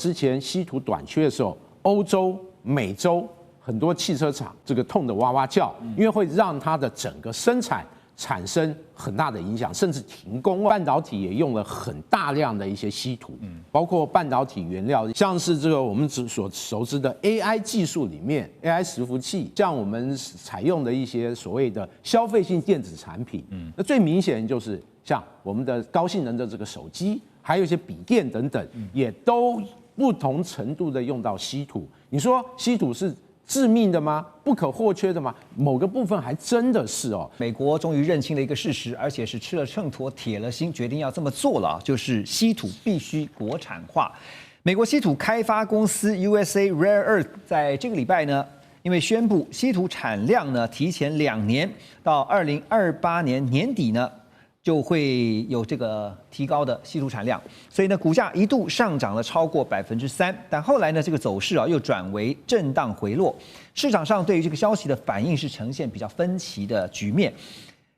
之前稀土短缺的时候，欧洲、美洲很多汽车厂这个痛得哇哇叫，因为会让它的整个生产产生很大的影响，甚至停工。半导体也用了很大量的一些稀土，包括半导体原料，像是这个我们所熟知的 AI 技术里面 AI 伺服器，像我们采用的一些所谓的消费性电子产品，那最明显就是像我们的高性能的这个手机，还有一些笔电等等，也都不同程度的用到稀土。你说稀土是致命的吗？不可或缺的吗？某个部分还真的是哦。美国终于认清了一个事实，而且是吃了秤砣铁了心，决定要这么做了，就是稀土必须国产化。美国稀土开发公司 USA Rare Earth 在这个礼拜呢，因为宣布稀土产量呢提前2年到2028年年底呢，就会有这个提高的稀土产量，所以呢，股价一度上涨了超过3%，但后来呢，这个走势又转为震荡回落。市场上对于这个消息的反应是呈现比较分歧的局面。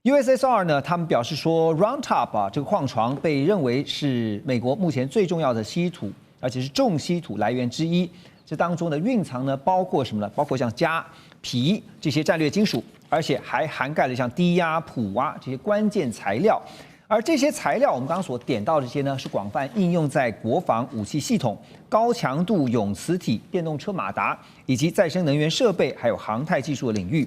USSR 呢，他们表示说 ，Round Top 这个矿床被认为是美国目前最重要的稀土，而且是重稀土来源之一。这当中的蕴藏呢，包括什么呢？包括像镓、铍这些战略金属。而且还涵盖了像低压、普挖这些关键材料，而这些材料我们刚刚所点到的这些呢，是广泛应用在国防武器系统、高强度永磁体、电动车马达以及再生能源设备，还有航太技术的领域。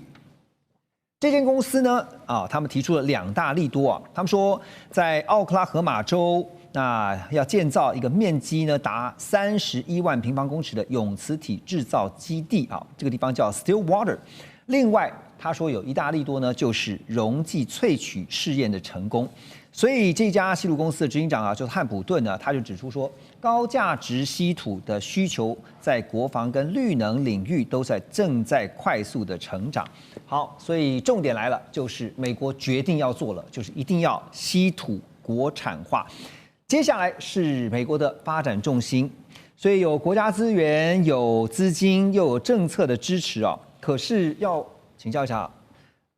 这间公司呢，他们提出了2大利多啊，他们说在奥克拉荷马州，那要建造一个面积呢达31万平方公尺的永磁体制造基地啊，这个地方叫 Stillwater。另外，他说有一大利多呢，就是溶剂萃取试验的成功。所以这家稀土公司的执行长就是汉普顿呢，他就指出说，高价值稀土的需求在国防跟绿能领域都正在快速的成长。好，所以重点来了，就是美国决定要做了，就是一定要稀土国产化。接下来是美国的发展重心，所以有国家资源、有资金，又有政策的支持啊。可是要请教一下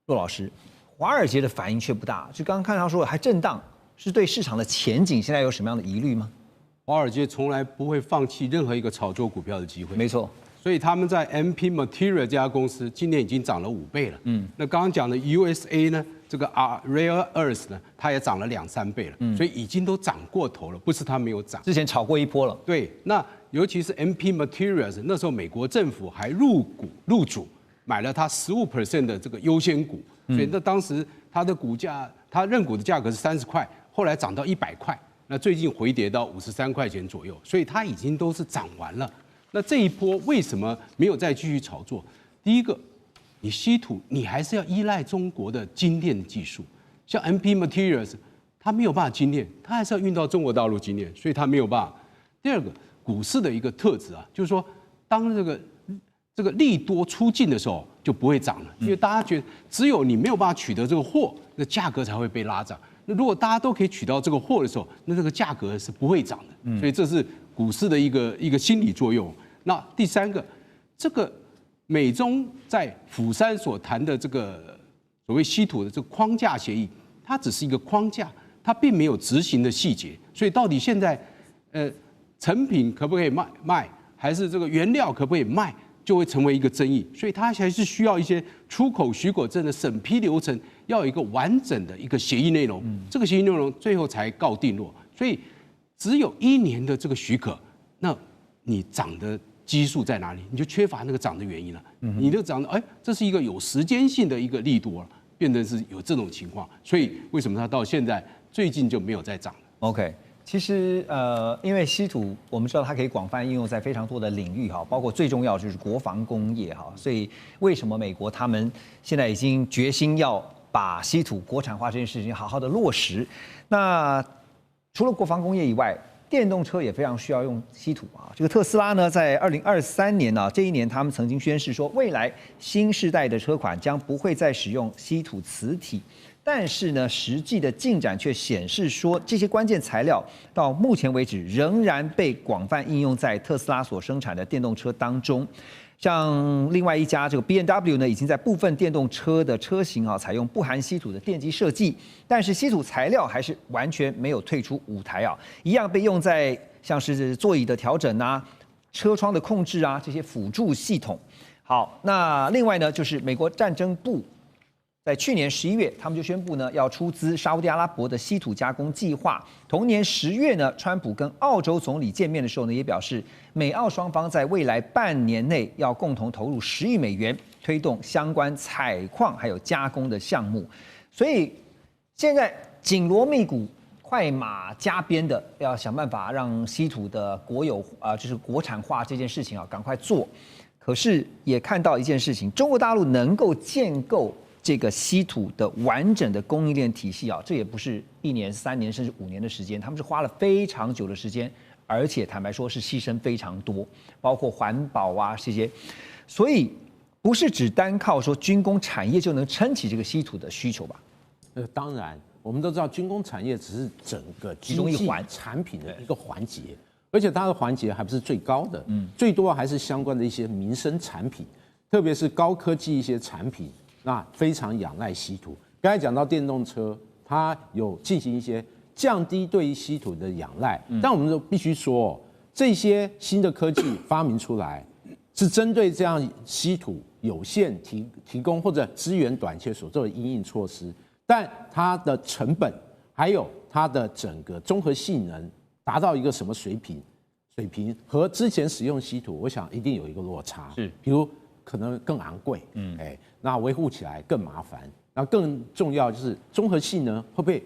骆老师，华尔街的反应却不大，就刚刚看到说还震荡，是对市场的前景现在有什么样的疑虑吗？华尔街从来不会放弃任何一个炒作股票的机会，没错。所以他们在 MP Material 这家公司今年已经涨了5倍了。那刚刚讲的 USA 呢，这个 Rare Earth 呢，它也涨了2-3倍了，所以已经都涨过头了，不是它没有涨，之前炒过一波了。对，那尤其是 MP Materials， 那时候美国政府还入主买了它15% 的这个优先股，所以那当时它的股价，它认股的价格是30块，后来涨到100块，那最近回跌到53块钱左右，所以它已经都是涨完了。那这一波为什么没有再继续炒作？第一个，你稀土你还是要依赖中国的精炼的技术，像 MP Materials， 它没有办法精炼，它还是要运到中国大陆精炼，所以它没有办法。第二个，股市的一个特质啊，就是说，当这个利多出尽的时候就不会涨了，因为大家觉得只有你没有办法取得这个货，那价格才会被拉涨。那如果大家都可以取到这个货的时候，那这个价格是不会涨的。所以这是股市的一个心理作用。那第三个，这个美中在釜山所谈的这个所谓稀土的这个框架协议，它只是一个框架，它并没有执行的细节。所以到底现在成品可不可以卖，还是这个原料可不可以卖，就会成为一个争议。所以它还是需要一些出口许可证的审批流程，要有一个完整的一个协议内容，这个协议内容最后才告定落。所以只有1年的这个许可，那你涨的基数在哪里？你就缺乏那个涨的原因了。你就涨的，这是一个有时间性的一个利多了，变成是有这种情况。所以为什么它到现在最近就没有再涨了 ？OK。其实因为稀土我们知道它可以广泛应用在非常多的领域哈，包括最重要就是国防工业哈，所以为什么美国他们现在已经决心要把稀土国产化这件事情好好的落实？那除了国防工业以外，电动车也非常需要用稀土啊。这个特斯拉呢，在2023年呢，这一年他们曾经宣示说，未来新世代的车款将不会再使用稀土磁体。但是呢，实际的进展却显示说，这些关键材料到目前为止仍然被广泛应用在特斯拉所生产的电动车当中。像另外一家这个 B&W 呢，已经在部分电动车的车型采用不含稀土的电机设计，但是稀土材料还是完全没有退出舞台啊，一样被用在像是座椅的调整啊、车窗的控制啊这些辅助系统。好，那另外呢，就是美国战争部在去年11月，他们就宣布呢要出资沙烏地阿拉伯的稀土加工计划。同年10月呢，川普跟澳洲总理见面的时候呢，也表示美澳双方在未来半年内要共同投入10亿美元，推动相关采矿还有加工的项目。所以现在紧锣密鼓、快马加鞭的要想办法让稀土的就是国产化这件事情啊，赶快做。可是也看到一件事情，中国大陆能够建构这个稀土的完整的供应链体系啊，这也不是1年、3年甚至5年的时间，他们是花了非常久的时间，而且坦白说是牺牲非常多，包括环保啊这些，所以不是只单靠说军工产业就能撑起这个稀土的需求吧？当然，我们都知道军工产业只是整个经济产品的一个环节，而且它的环节还不是最高的，最多还是相关的一些民生产品，特别是高科技一些产品。那非常仰赖稀土。刚才讲到电动车，它有进行一些降低对于稀土的仰赖，但我们都必须说，这些新的科技发明出来，是针对这样稀土有限提供或者资源短缺所做的因应措施，但它的成本还有它的整个综合性能达到一个什么水平和之前使用稀土，我想一定有一个落差，是，比如可能更昂贵，那维护起来更麻烦，那更重要就是综合性能会不会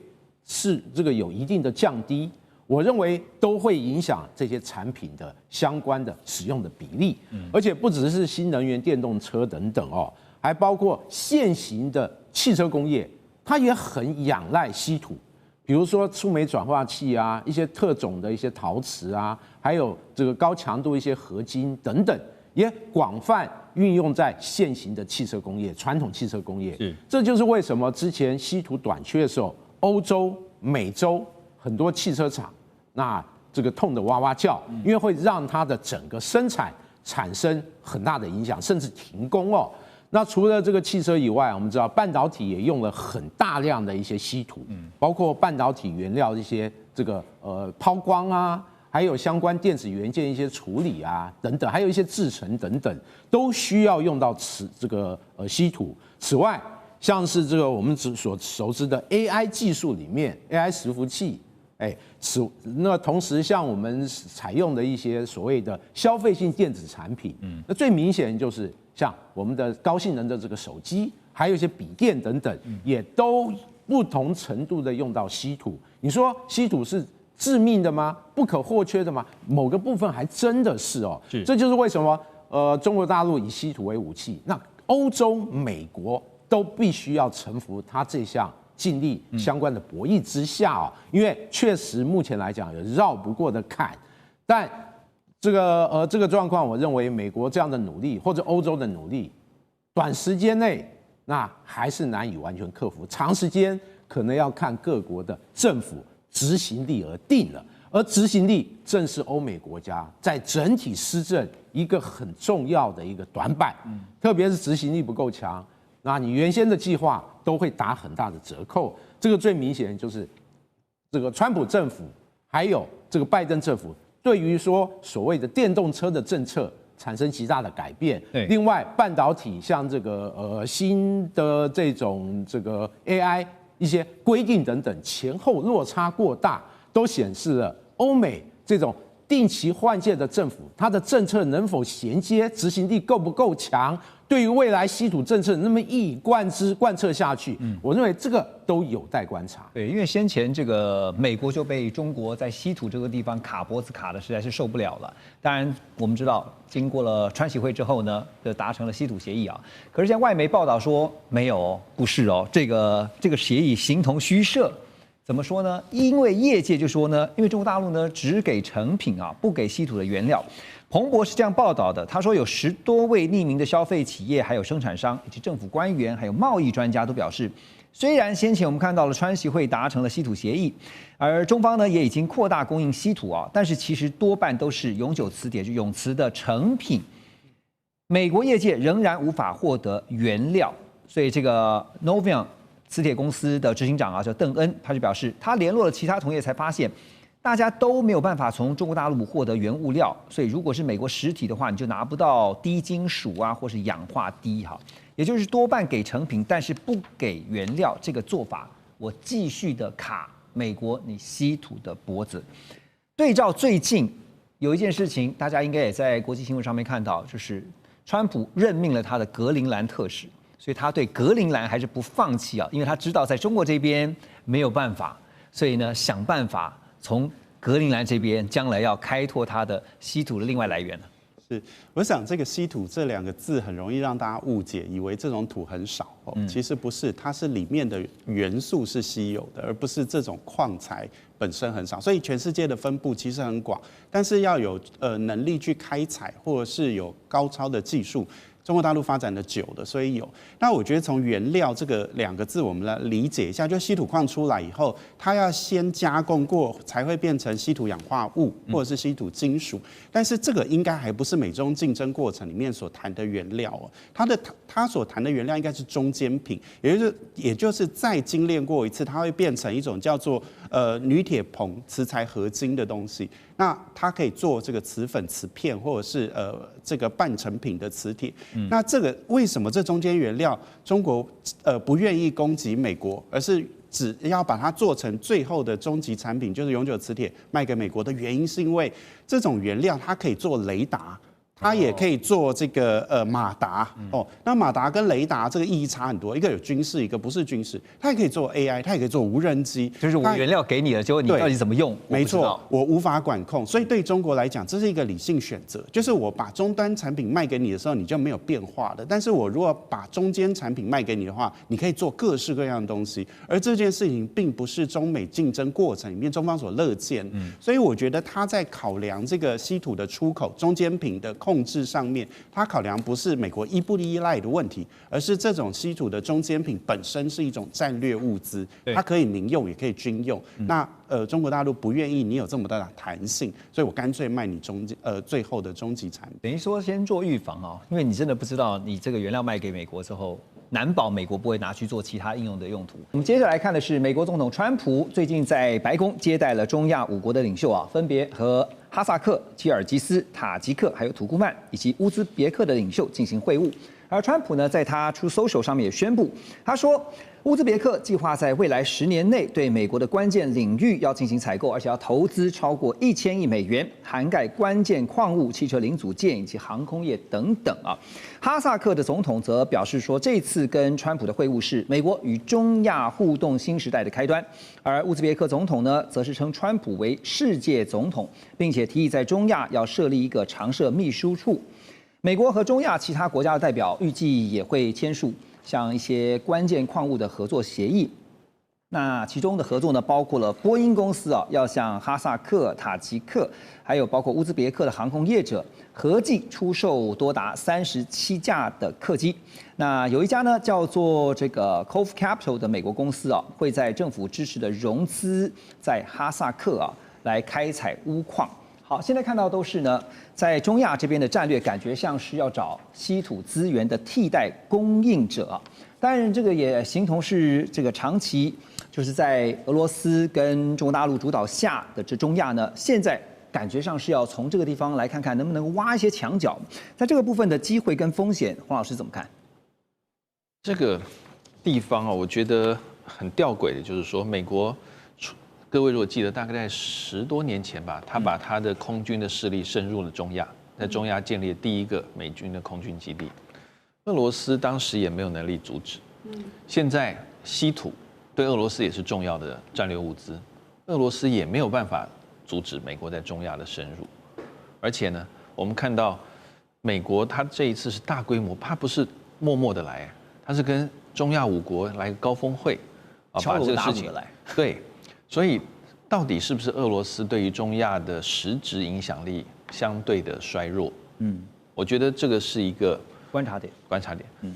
是这个有一定的降低？我认为都会影响这些产品的相关的使用的比例，而且不只是新能源电动车等等哦，还包括现行的汽车工业，它也很仰赖稀土，比如说触媒转化器啊，一些特种的一些陶瓷啊，还有这个高强度一些合金等等，也广泛运用在现行的汽车工业、传统汽车工业。这就是为什么之前稀土短缺的时候，欧洲、美洲很多汽车厂那这个痛得哇哇叫，因为会让它的整个生产产生很大的影响，甚至停工哦。那除了这个汽车以外，我们知道半导体也用了很大量的一些稀土，包括半导体原料一些这个抛光啊。还有相关电子元件一些处理啊等等，还有一些制程等等，都需要用到这个稀土。此外，像是这个我们所熟知的 AI 技术里面 AI 伺服器，那同时像我们采用的一些所谓的消费性电子产品，那最明显就是像我们的高性能的这个手机，还有一些笔电等等，也都不同程度的用到稀土。你说稀土是致命的吗？不可或缺的吗？某个部分还真的是哦。这就是为什么中国大陆以稀土为武器，那欧洲、美国都必须要臣服它这项尽力相关的博弈之下哦。因为确实目前来讲有绕不过的坎，但这个状况，我认为美国这样的努力或者欧洲的努力，短时间内那还是难以完全克服，长时间可能要看各国的政府执行力而定了，而执行力正是欧美国家在整体施政一个很重要的一个短板，特别是执行力不够强，那你原先的计划都会打很大的折扣。这个最明显就是这个川普政府还有这个拜登政府对于说所谓的电动车的政策产生极大的改变。另外，半导体像这个新的这种这个 AI。一些规定等等前后落差过大，都显示了欧美这种定期换届的政府，它的政策能否衔接，执行力够不够强，对于未来稀土政策那么一以贯彻下去，我认为这个都有待观察。对，因为先前这个美国就被中国在稀土这个地方卡脖子卡的实在是受不了了。当然，我们知道经过了川习会之后呢，就达成了稀土协议啊。可是现在外媒报道说没有，不是哦，这个协议形同虚设。怎么说呢？因为业界就说呢，因为中国大陆呢只给成品啊，不给稀土的原料。彭博是这样报道的，他说有10多位匿名的消费企业、还有生产商以及政府官员、还有贸易专家都表示，虽然先前我们看到了川习会达成了稀土协议，而中方呢也已经扩大供应稀土啊，但是其实多半都是永久磁铁，就永磁的成品，美国业界仍然无法获得原料，所以这个 Novion 磁铁公司的执行长啊叫邓恩，他就表示，他联络了其他同业才发现。大家都没有办法从中国大陆获得原物料，所以如果是美国实体的话，你就拿不到低金属啊，或是氧化锑哈，也就是多半给成品，但是不给原料。这个做法，我继续的卡美国你稀土的脖子。对照最近有一件事情，大家应该也在国际新闻上面看到，就是川普任命了他的格陵兰特使，所以他对格陵兰还是不放弃啊，因为他知道在中国这边没有办法，所以呢想办法从格陵兰这边将来要开拓它的稀土的另外来源。是，我想这个稀土这2个字很容易让大家误解，以为这种土很少哦，其实不是，它是里面的元素是稀有的，而不是这种矿材本身很少。所以全世界的分布其实很广，但是要有能力去开采，或者是有高超的技术。中国大陆发展的久的，所以有。那我觉得从原料这个2个字，我们来理解一下，就稀土矿出来以后，它要先加工过，才会变成稀土氧化物或者是稀土金属。但是这个应该还不是美中竞争过程里面所谈的原料哦，它所谈的原料应该是中间品，也就是再精炼过一次，它会变成一种叫做铝铁硼磁材合金的东西。那它可以做这个磁粉、磁片，或者是这个半成品的磁铁。那这个为什么这中间原料中国不愿意供给美国，而是只要把它做成最后的终极产品，就是永久磁铁卖给美国的原因，是因为这种原料它可以做雷达。它也可以做这个马达哦，那马达跟雷达这个意义差很多，一个有军事，一个不是军事。它也可以做 AI， 它也可以做无人机。就是我原料给你了，结果你到底怎么用？没错，我无法管控。所以对中国来讲，这是一个理性选择，就是我把终端产品卖给你的时候，你就没有变化的。但是我如果把中间产品卖给你的话，你可以做各式各样的东西。而这件事情并不是中美竞争过程里面中方所乐见。所以我觉得他在考量这个稀土的出口、中间品的控制上面，它考量不是美国依不依赖的问题，而是这种稀土的中间品本身是一种战略物资，它可以民用也可以军用。那中国大陆不愿意你有这么大的弹性，所以我干脆卖你最后的终极产品。等于说先做预防哦，因为你真的不知道你这个原料卖给美国之后，难保美国不会拿去做其他应用的用途。我们接着来看的是美国总统川普最近在白宫接待了中亚5国的领袖啊，分别和哈萨克、吉尔吉斯、塔吉克还有土库曼以及乌兹别克的领袖进行会晤。而川普呢，在他出 social 上面也宣布，他说乌兹别克计划在未来10年内对美国的关键领域要进行采购，而且要投资超过1000亿美元，涵盖关键矿物、汽车零组件以及航空业等等啊。哈萨克的总统则表示说，这次跟川普的会晤是美国与中亚互动新时代的开端。而乌兹别克总统呢，则是称川普为世界总统，并且提议在中亚要设立一个常设秘书处。美国和中亚其他国家的代表预计也会签署像一些关键矿物的合作协议。那其中的合作呢，包括了波音公司啊，要向哈萨克、塔吉克，还有包括乌兹别克的航空业者，合计出售多达37架的客机。那有一家呢叫做这个 Cove Capital 的美国公司啊，会在政府支持的融资在哈萨克啊来开采钨矿。好，现在看到都是呢，在中亚这边的战略感觉像是要找稀土资源的替代供应者啊。当然，这个也形同是这个长期就是在俄罗斯跟中国大陆主导下的这中亚呢，现在感觉上是要从这个地方来看看能不能挖一些墙角。在这个部分的机会跟风险，黄老师怎么看？这个地方啊，我觉得很吊诡的，就是说美国。各位如果记得，大概在10多年前吧，他把他的空军的势力深入了中亚，在中亚建立了第一个美军的空军基地。俄罗斯当时也没有能力阻止。现在稀土对俄罗斯也是重要的战略物资，俄罗斯也没有办法阻止美国在中亚的深入。而且呢，我们看到美国他这一次是大规模，他不是默默的来，他是跟中亚5国来个高峰会啊，把这个事情来对。所以，到底是不是俄罗斯对于中亚的实质影响力相对的衰弱？我觉得这个是一个观察点。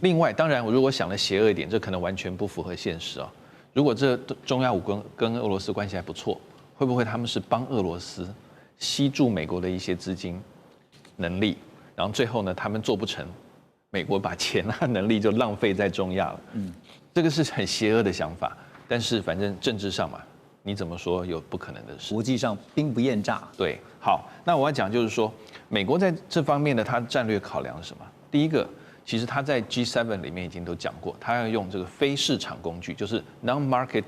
另外，当然，我如果想的邪恶一点，这可能完全不符合现实啊。如果这中亚5国跟俄罗斯关系还不错，会不会他们是帮俄罗斯吸住美国的一些资金能力，然后最后呢，他们做不成，美国把钱啊能力就浪费在中亚了？这个是很邪恶的想法。但是反正政治上嘛，你怎么说有不可能的事？国际上兵不厌诈。对，好，那我要讲就是说，美国在这方面的它战略考量是什么？第一个，其实它在 G7 里面已经都讲过，它要用这个非市场工具，就是 non-market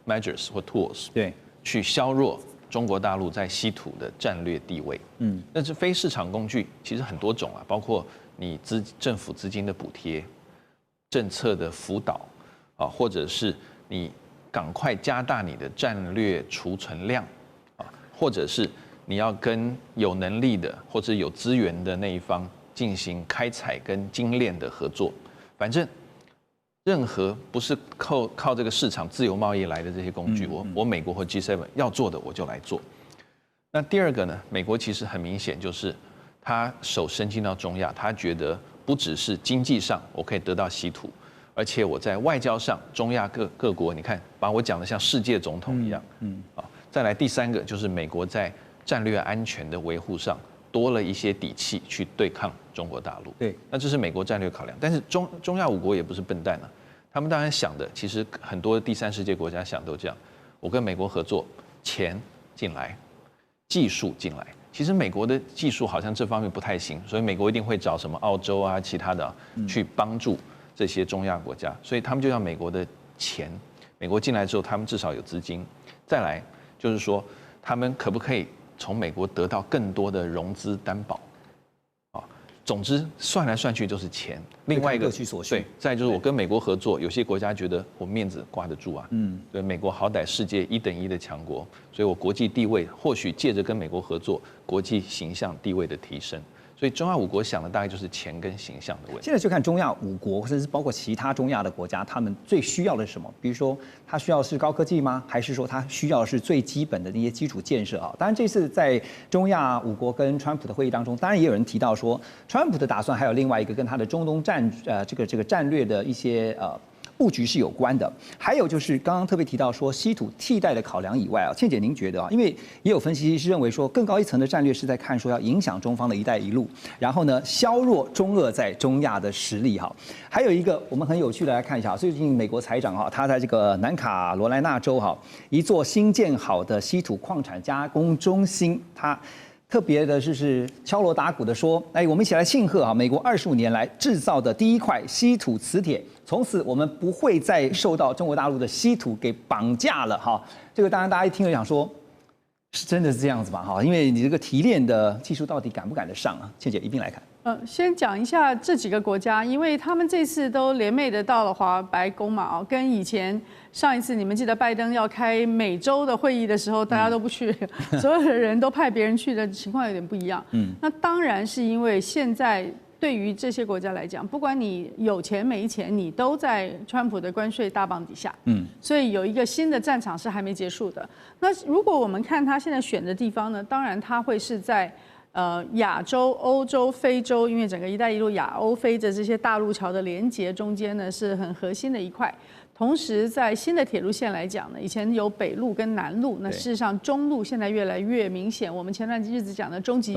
measures 或 tools， 对，去削弱中国大陆在稀土的战略地位。但是非市场工具其实很多种啊，包括你政府资金的补贴、政策的辅导啊，或者是你赶快加大你的战略储存量啊，或者是你要跟有能力的或者有资源的那一方进行开采跟精炼的合作。反正任何不是靠这个市场自由贸易来的这些工具，我美国或 G7 要做的我就来做。那第二个呢，美国其实很明显就是他手伸进到中亚，他觉得不只是经济上我可以得到稀土，而且我在外交上，中亚各国，你看把我讲的像世界总统一样，再来第三个就是美国在战略安全的维护上多了一些底气去对抗中国大陆。对，那这是美国战略考量。但是中亚5国也不是笨蛋啊，他们当然想的，其实很多第三世界国家想都这样，我跟美国合作，钱进来，技术进来。其实美国的技术好像这方面不太行，所以美国一定会找什么澳洲啊、其他的去帮助这些中亚国家，所以他们就要美国的钱。美国进来之后，他们至少有资金。再来就是说，他们可不可以从美国得到更多的融资担保？啊，总之算来算去就是钱。另外一个各取所需。对，再就是我跟美国合作，有些国家觉得我面子挂得住啊。对，美国好歹世界1等1的强国，所以我国际地位或许借着跟美国合作，国际形象地位的提升。所以中亚5国想的大概就是钱跟形象的问题。现在就看中亚5国，甚至包括其他中亚的国家，他们最需要的是什么？比如说，他需要的是高科技吗？还是说他需要的是最基本的那些基础建设啊？当然，这次在中亚5国跟川普的会议当中，当然也有人提到说，川普的打算还有另外一个跟他的中东这个战略的一些布局是有关的。还有就是刚刚特别提到说稀土替代的考量以外啊，倩姐您觉得啊，因为也有分析师认为说更高一层的战略是在看说要影响中方的一带一路，然后呢削弱中俄在中亚的实力哈。还有一个我们很有趣的来看一下，最近美国财长哈，他在这个南卡罗来纳州哈一座新建好的稀土矿产加工中心，他特别的就是敲锣打鼓的说，哎，我们一起来庆贺啊！美国25年来制造的第一块稀土磁铁，从此我们不会再受到中国大陆的稀土给绑架了哈。这个当然大家一听就想说，是真的是这样子吧？哈，因为你这个提炼的技术到底赶不赶得上啊？倩姐一并来看。先讲一下这几个国家，因为他们这次都联袂的到了白宫嘛，跟以前上一次你们记得拜登要开美洲的会议的时候，大家都不去，所有的人都派别人去的情况有点不一样。那当然是因为现在对于这些国家来讲，不管你有钱没钱，你都在川普的关税大棒底下。所以有一个新的战场是还没结束的。那如果我们看他现在选的地方呢，当然他会是在亚洲、欧洲、非洲，因为整个“一带一路”亚欧非的这些大陆桥的连接中间呢，是很核心的一块。同时，在新的铁路线来讲呢，以前有北路跟南路，那事实上中路现在越来越明显。我们前段日子讲的中吉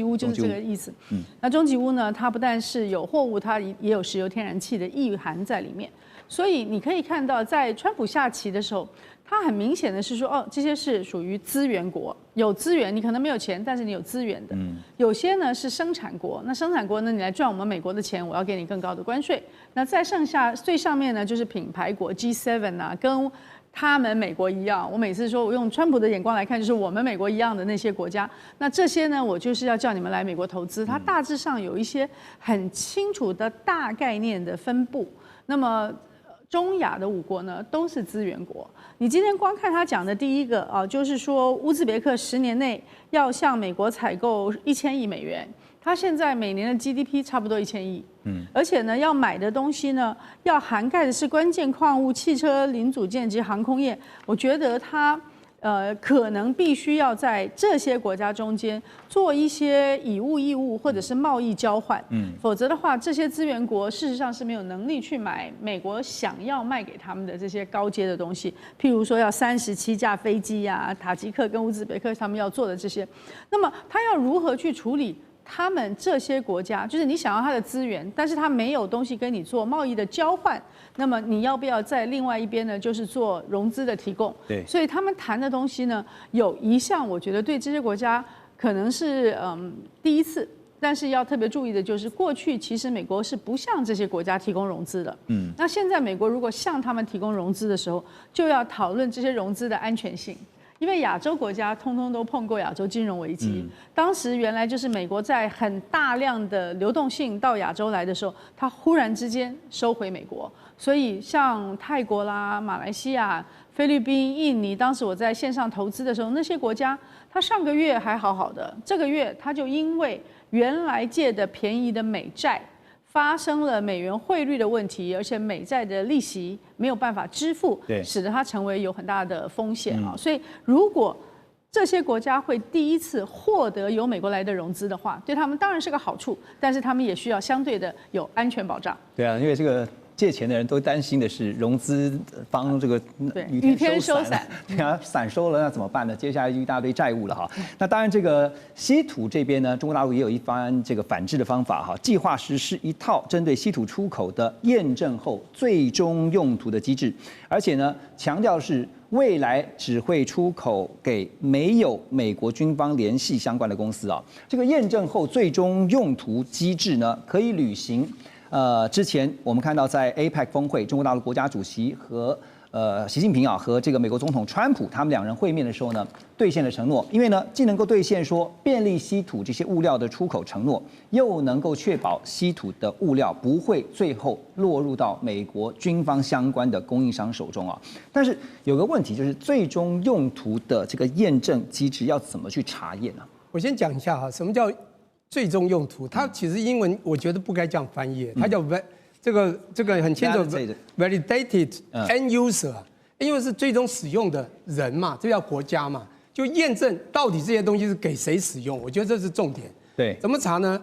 屋就是这个意思。那中吉屋呢，它不但是有货物，它也有石油、天然气的意涵在里面。所以你可以看到，在川普下棋的时候，他很明显的是说，这些是属于资源国，有资源，你可能没有钱，但是你有资源的。有些呢是生产国，那生产国呢，你来赚我们美国的钱，我要给你更高的关税。那再剩下最上面呢，就是品牌国 G7 啊，跟他们美国一样。我每次说我用川普的眼光来看，就是我们美国一样的那些国家。那这些呢，我就是要叫你们来美国投资。它大致上有一些很清楚的大概念的分布。那么中亚的5国呢，都是资源国。你今天光看他讲的第一个啊，就是说乌兹别克10年内要向美国采购1000亿美元，他现在每年的 GDP 差不多1000亿，而且呢，要买的东西呢，要涵盖的是关键矿物、汽车零组件及航空业。我觉得他可能必须要在这些国家中间做一些以物易物或者是贸易交换，否则的话，这些资源国事实上是没有能力去买美国想要卖给他们的这些高阶的东西，譬如说要37架飞机啊，塔吉克跟乌兹别克他们要做的这些，那么他要如何去处理他们这些国家，就是你想要它的资源，但是它没有东西跟你做贸易的交换，那么你要不要在另外一边呢？就是做融资的提供。对，所以他们谈的东西呢，有一项我觉得对这些国家可能是第一次。但是要特别注意的就是，过去其实美国是不向这些国家提供融资的。那现在美国如果向他们提供融资的时候，就要讨论这些融资的安全性。因为亚洲国家通通都碰过亚洲金融危机，当时原来就是美国在很大量的流动性到亚洲来的时候，它忽然之间收回美国，所以像泰国啦、马来西亚、菲律宾、印尼，当时我在线上投资的时候，那些国家它上个月还好好的，这个月它就因为原来借的便宜的美债发生了美元汇率的问题，而且美债的利息没有办法支付，使得它成为有很大的风险啊。所以如果这些国家会第一次获得由美国来的融资的话，对他们当然是个好处，但是他们也需要相对的有安全保障。对啊，因为这个借钱的人都担心的是融资方这个雨天收伞，对啊，伞收了那怎么办呢？接下来就一大堆债务了哈。那当然，这个稀土这边呢，中国大陆也有一番这个反制的方法哈，计划实施一套针对稀土出口的验证后最终用途的机制，而且呢，强调是未来只会出口给没有美国军方联系相关的公司啊。这个验证后最终用途机制呢，可以履行。之前我们看到在 APEC 峰会，中国大陆国家主席和习近平啊和这个美国总统川普他们两人会面的时候呢，兑现了承诺。因为呢，既能够兑现说便利稀土这些物料的出口承诺，又能够确保稀土的物料不会最后落入到美国军方相关的供应商手中啊。但是有个问题就是，最终用途的这个验证机制要怎么去查验呢？我先讲一下哈，什么叫最终用途？它其实英文我觉得不该这样翻译，它叫这个很清楚 ，validated end user， 因为是最终使用的人嘛，这叫国家嘛，就验证到底这些东西是给谁使用，我觉得这是重点。对，怎么查呢？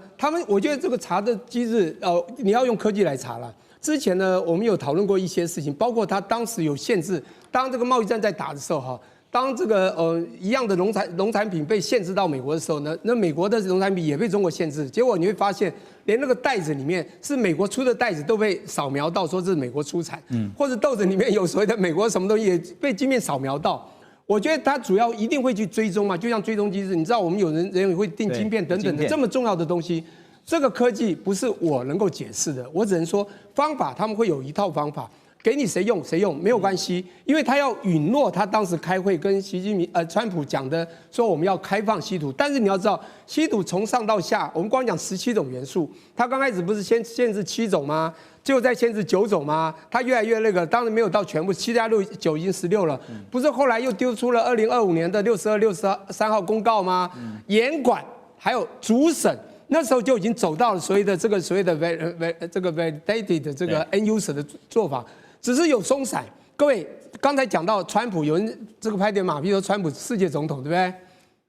我觉得这个查的机制，你要用科技来查了。之前呢，我们有讨论过一些事情，包括它当时有限制，当这个贸易战在打的时候哈。当这个一样的农产品被限制到美国的时候呢，那美国的农产品也被中国限制，结果你会发现，连那个袋子里面是美国出的袋子都被扫描到，说这是美国出产，或者豆子里面有所谓的美国什么东西也被晶片扫描到。我觉得它主要一定会去追踪嘛，就像追踪机制，你知道我们有人也会订晶片等等的这么重要的东西，这个科技不是我能够解释的，我只能说方法他们会有一套方法。给你谁用没有关系，因为他要允诺他当时开会跟习近平川普讲的说我们要开放稀土，但是你要知道稀土从上到下，我们光讲17种元素，它刚开始不是先限制7种吗？最后再限制9种吗？它越来越那个，当然没有到全部7+6=9已经16了，不是后来又丢出了2025年的62、63号公告吗？严管还有主审。那时候就已经走到了所谓的 validated 的这个 end user 的做法。只是有松散，各位刚才讲到川普，有人这个拍点马屁说川普世界总统，对不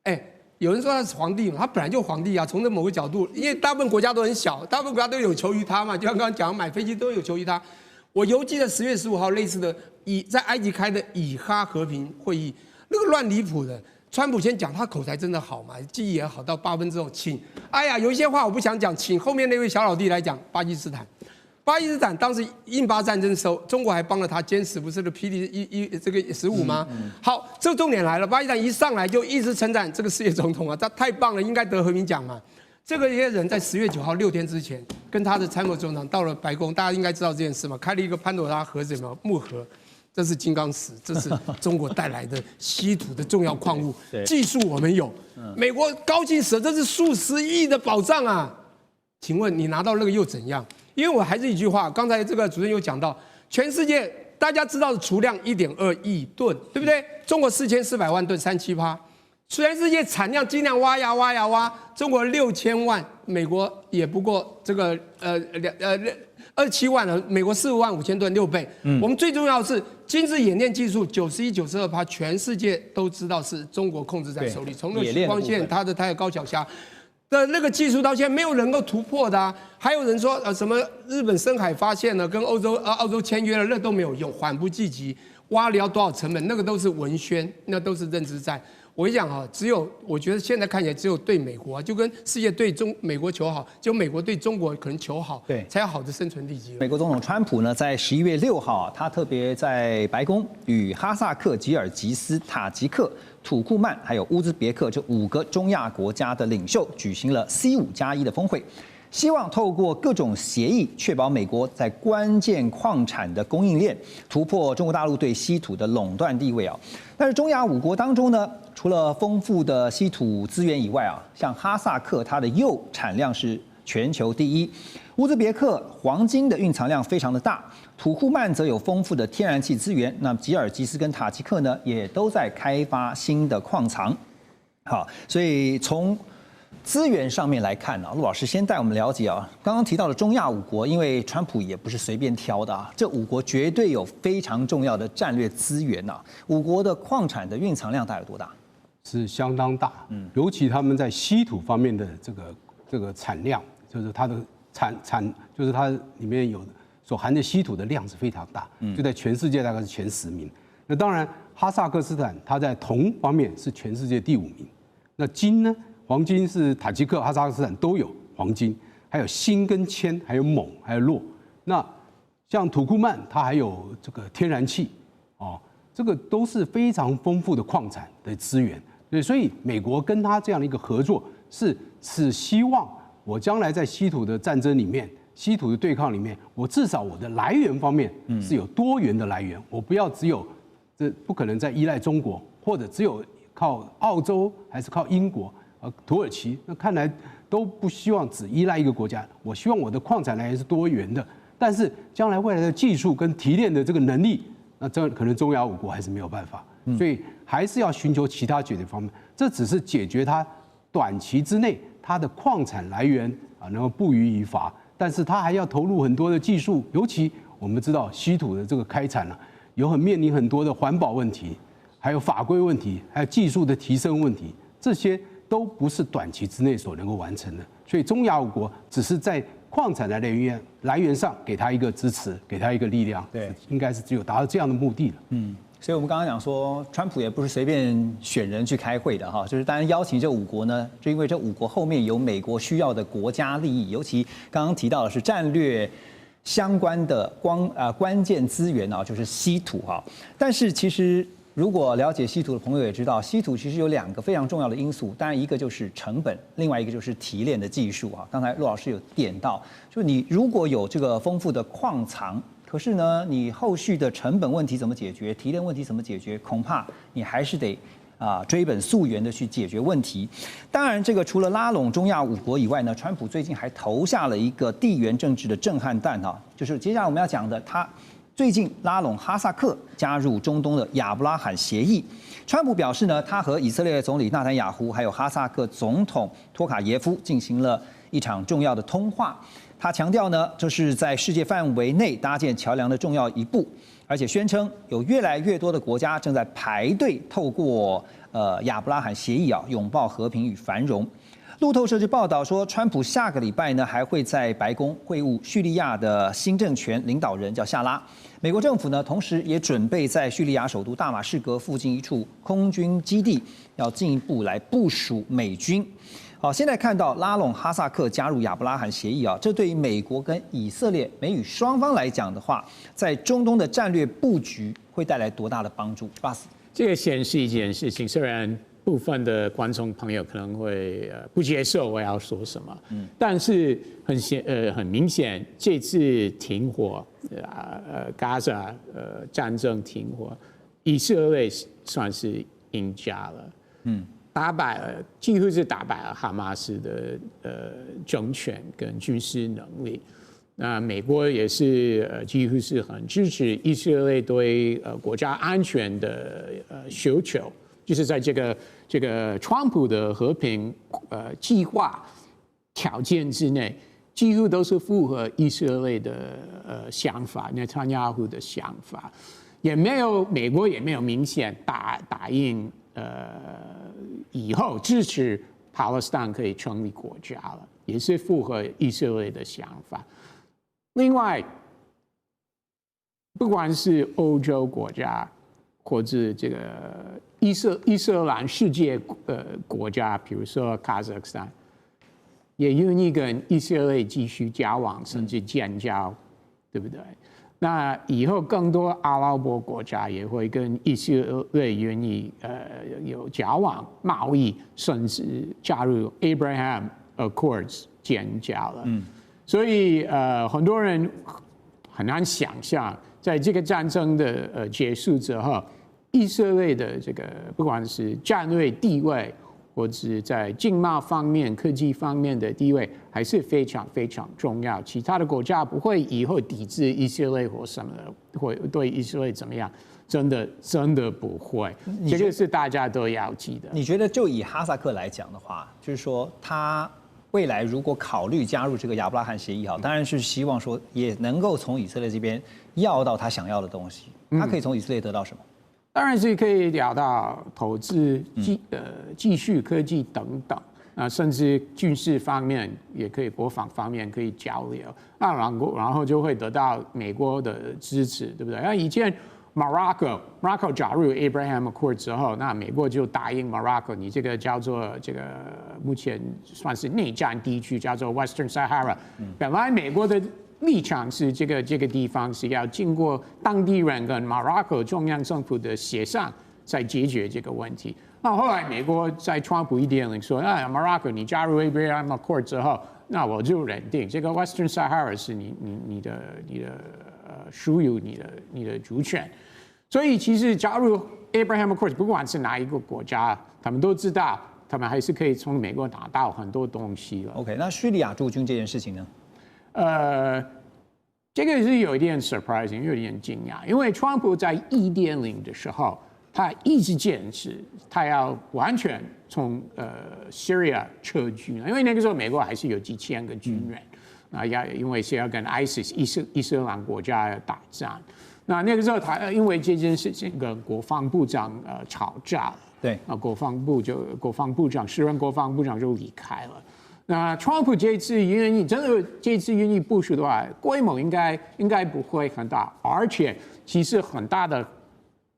对？有人说他是皇帝嘛，他本来就皇帝啊。从这某个角度，因为大部分国家都很小，大部分国家都有求于他嘛，就像刚刚讲买飞机都有求于他。我犹记得10月15号类似的在埃及开的以哈和平会议，那个乱离谱的。川普先讲，他口才真的好嘛，记忆也好，到8分之后请，哎呀，有一些话我不想讲，请后面那位小老弟来讲巴基斯坦。巴基斯坦当时印巴战争的时候，中国还帮了他坚持，不是的 PD 这个15吗？好，这个重点来了，巴基斯坦一上来就一直称赞这个世界总统啊，他太棒了，应该得和平奖嘛。这些人在10月9号6天之前，跟他的参谋总长到了白宫，大家应该知道这件事嘛，开了一个潘多拉盒子，什么木盒，这是金刚石，这是中国带来的稀土的重要矿物，技术我们有，美国高兴死了，这是数十亿的宝藏啊！请问你拿到那个又怎样？因为我还是一句话，刚才这个主任有讲到，全世界大家知道的储量1.2亿吨，对不对？中国4400万吨，37%。全世界产量尽量挖呀挖呀挖，中国6000万，美国也不过这个27万了，美国45万5千吨，6倍。我们最重要的是精致冶炼技术91、92%，全世界都知道是中国控制在手里。从那个光线，它的高脚虾。的那个技术到现在没有人能够突破的啊！还有人说什么日本深海发现了，跟澳洲签约了，那都没有用，缓不济急，挖了要多少成本，那个都是文宣，那都是认知战。我跟你讲啊，我觉得现在看起来只有对美国啊，就跟世界对美国求好，就美国对中国可能求好，对，才有好的生存利基。美国总统川普呢，在11月6号，他特别在白宫与哈萨克、吉尔吉斯、塔吉克、土库曼还有乌兹别克这5个中亚国家的领袖举行了C5+1的峰会。希望透过各种协议，确保美国在关键矿产的供应链突破中国大陆对稀土的垄断地位啊。但是中亚5国当中呢，除了丰富的稀土资源以外啊，像哈萨克它的铀产量是全球第1，乌兹别克黄金的蕴藏量非常的大，土库曼则有丰富的天然气资源。那吉尔吉斯跟塔吉克呢，也都在开发新的矿藏。好，所以从资源上面来看陆老师先带我们了解啊，刚刚提到的中亚5国，因为川普也不是随便挑的啊，这5国绝对有非常重要的战略资源呐。5国的矿产的蕴藏量大概有多大？是相当大，尤其他们在稀土方面的这个产量，就是它的就是它里面有所含的稀土的量是非常大，就在全世界大概是前10名。那当然，哈萨克斯坦它在铜方面是全世界第5名。那金呢？黄金是塔吉克、哈萨克斯坦都有黄金，还有锌跟铅，还有锰，还有铬。那像土库曼，它还有这个天然气，这个都是非常丰富的矿产的资源。对，所以美国跟他这样的一个合作，是希望我将来在稀土的战争里面、稀土的对抗里面，我至少我的来源方面是有多元的来源，我不要只有不可能再依赖中国，或者只有靠澳洲还是靠英国。土耳其，那看来都不希望只依赖一个国家。我希望我的矿产来源是多元的，但是将来未来的技术跟提炼的这个能力，那这可能中亚5国还是没有办法，所以还是要寻求其他解决方面。这只是解决它短期之内它的矿产来源能够不虞于伐，但是它还要投入很多的技术，尤其我们知道稀土的这个开采面临很多的环保问题，还有法规问题，还有技术的提升问题，这些都不是短期之内所能够完成的，所以中亚5国只是在矿产的来源上给他一个支持，给他一个力量，对，应该是只有达到这样的目的了。所以我们刚刚讲说，川普也不是随便选人去开会的哈，就是当然邀请这5国呢，就因为这5国后面有美国需要的国家利益，尤其刚刚提到的是战略相关的关键资源啊，就是稀土哈。但是其实如果了解稀土的朋友也知道，稀土其实有2个非常重要的因素，当然一个就是成本，另外一个就是提炼的技术啊。刚才陆老师有点到，就你如果有这个丰富的矿藏，可是呢，你后续的成本问题怎么解决，提炼问题怎么解决，恐怕你还是得追本溯源的去解决问题。当然，这个除了拉拢中亚5国以外呢，川普最近还投下了一个地缘政治的震撼弹啊，就是接下来我们要讲的他。最近拉拢哈萨克加入中东的亚伯拉罕协议，川普表示呢，他和以色列总理纳坦雅胡还有哈萨克总统托卡耶夫进行了一场重要的通话。他强调呢，这是在世界范围内搭建桥梁的重要一步，而且宣称有越来越多的国家正在排队透过亚伯拉罕协议拥抱和平与繁荣。路透社就报道说，川普下个礼拜呢还会在白宫会晤叙利亚的新政权领导人，叫夏拉。美国政府呢，同时也准备在叙利亚首都大马士革附近一处空军基地，要进一步来部署美军。好，现在看到拉拢哈萨克加入亚伯拉罕协议这对于美国跟以色列美与双方来讲的话，在中东的战略布局会带来多大的帮助？巴斯，这个显示一件事情，虽然部分的观众朋友可能会不接受我要说什么，但是很明显，这次停火，加沙战争停火，以色列算是赢家了，打败了，几乎是打败了哈马斯的政权跟军事能力。那美国也是几乎是很支持以色列对国家安全的需求。就是在这个川普的和平计划条件之内，几乎都是符合以色列的想法，内塔尼亚胡的想法，美国也没有明显答应以后支持巴勒斯坦可以成立国家了，也是符合以色列的想法。另外，不管是欧洲国家或者这个伊斯兰世界国家，比如说卡扎克斯坦，也愿意跟以色列继续交往，甚至建交，对不对？那以后更多阿拉伯国家也会跟以色列愿意有交往、贸易，甚至加入 Abraham Accords 建交了。所以很多人很难想象，在这个战争的结束之后，以色列的这个不管是战略地位，或者在经贸方面、科技方面的地位，还是非常非常重要。其他的国家不会以后抵制以色列或什么的，或对以色列怎么样，真的不会。这个是大家都要记得。你觉得就以哈萨克来讲的话，就是说他未来如果考虑加入这个亚伯拉罕协议，当然是希望说也能够从以色列这边要到他想要的东西。他可以从以色列得到什么？当然是可以聊到投资、技术、科技等等，甚至军事方面也可以，国防方面可以交流。那然后就会得到美国的支持，对不对？那以前 Morocco 加入 Abraham Accord 之后，那美国就答应 Morocco， 你这个叫做这个目前算是内战地区，叫做 Western Sahara。本来美国的立场是这个地方是要经过当地人跟 Morocco 中央政府的协商，才解决这个问题。那后来美国在川普1.0说，Morocco 你加入 Abraham Accord 之后，那我就认定这个 Western Sahara 是你的属于你的主权。所以其实加入 Abraham Accord 不管是哪一个国家，他们都知道，他们还是可以从美国拿到很多东西了。OK， 那叙利亚驻军这件事情呢？这个是有一点 surprising， 有点惊讶，因为川普在1.0的时候，他一直坚持他要完全从Syria 撤军，因为那个时候美国还是有几千个军人，因为是要跟 ISIS 伊斯兰国家打仗。那个时候他因为这件事情跟国防部长吵架了，对，国防部长时任国防部长就离开了。那川普这次愿意部署的话，规模应该不会很大，而且其实很大的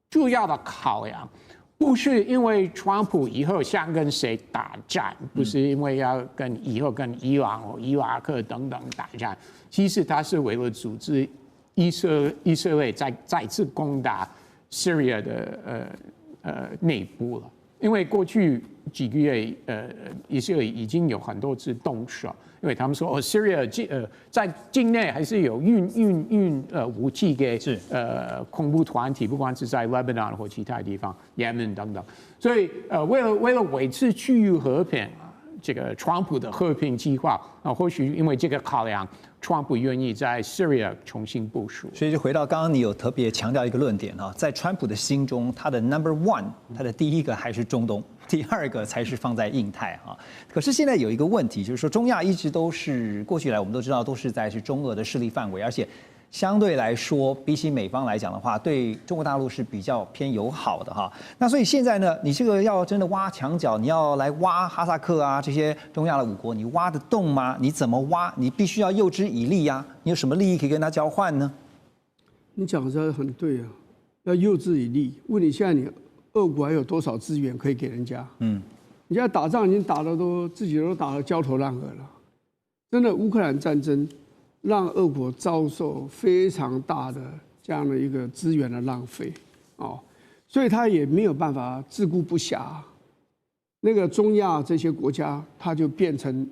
主要的考量，不是因为川普以后想跟谁打仗，不是因为要以后跟伊朗或伊拉克等等打仗，其实他是为了组织以色列再次攻打 Syria 的内部了。因为过去几个月，以色列已经有很多次动手，因为他们说Syria 在境内还是有运武器给恐怖团体，不管是在 Lebanon 或其他地方 ，Yemen 等等。所以为了维持区域和平，这个川普的和平计划或许因为这个考量，川普愿意在 Syria 重新部署。所以就回到刚刚你有特别强调一个论点在川普的心中，他的 number one， 他的第一个还是中东，第二个才是放在印太可是现在有一个问题，就是说中亚一直都是过去以来我们都知道都是在中俄的势力范围，而且相对来说，比起美方来讲的话，对中国大陆是比较偏友好的那所以现在呢，你这个要真的挖墙脚，你要来挖哈萨克这些中亚的5国，你挖得动吗？你怎么挖？你必须要诱之以利你有什么利益可以跟他交换呢？你讲的很对要诱之以利。问你现在你俄国还有多少资源可以给人家？你现在打仗已经打的自己都打得焦头烂额了。真的，乌克兰战争让俄国遭受非常大的这样的一个资源的浪费所以他也没有办法自顾不暇。那个中亚这些国家，他就变成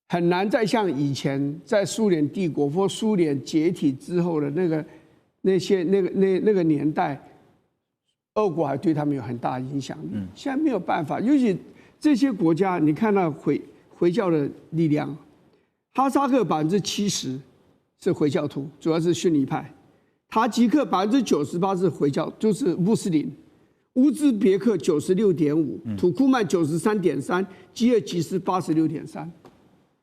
很难再像以前在苏联帝国或苏联解体之后的那个年代，俄国还对他们有很大的影响力。现在没有办法，尤其这些国家，你看到回教的力量。哈萨克70%是回教徒，主要是逊尼派；塔吉克98%是回教，就是穆斯林；乌兹别克96.5%，土库曼93.3%，吉尔吉斯86.3%，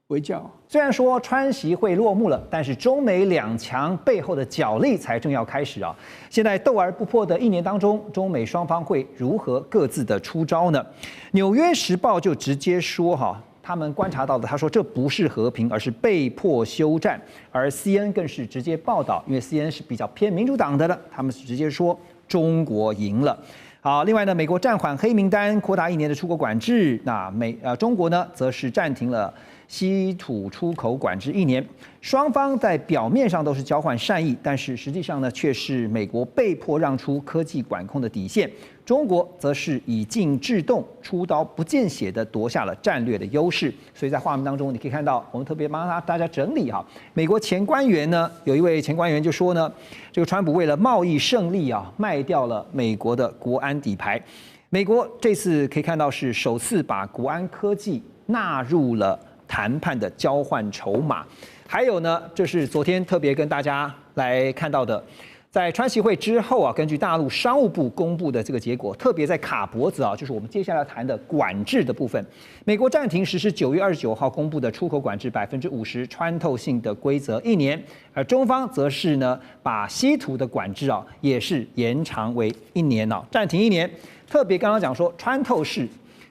回教。虽然说川习会落幕了，但是中美两强背后的角力才正要开始现在斗而不破的1年当中，中美双方会如何各自的出招呢？《纽约时报》就直接说他们观察到的，他说这不是和平，而是被迫休战。而 CNN 更是直接报道，因为 CNN 是比较偏民主党的了，他们是直接说中国赢了。好，另外呢，美国暂缓黑名单扩大1年的出口管制，那中国呢，则是暂停了稀土出口管制1年。双方在表面上都是交换善意，但是实际上呢，却是美国被迫让出科技管控的底线，中国则是以静制动，出刀不见血的夺下了战略的优势。所以在画面当中，你可以看到，我们特别帮大家整理哈，美国前官员呢，有一位前官员就说呢，这个川普为了贸易胜利啊，卖掉了美国的国安底牌。美国这次可以看到是首次把国安科技纳入了谈判的交换筹码。还有呢，这是昨天特别跟大家来看到的，在川习会之后啊，根据大陆商务部公布的这个结果，特别在卡脖子啊，就是我们接下来谈的管制的部分，美国暂停实施9月29号公布的出口管制50%穿透性的规则1年，而中方则是呢把稀土的管制啊也是延长为1年啊，暂停1年。特别刚刚讲说穿透式。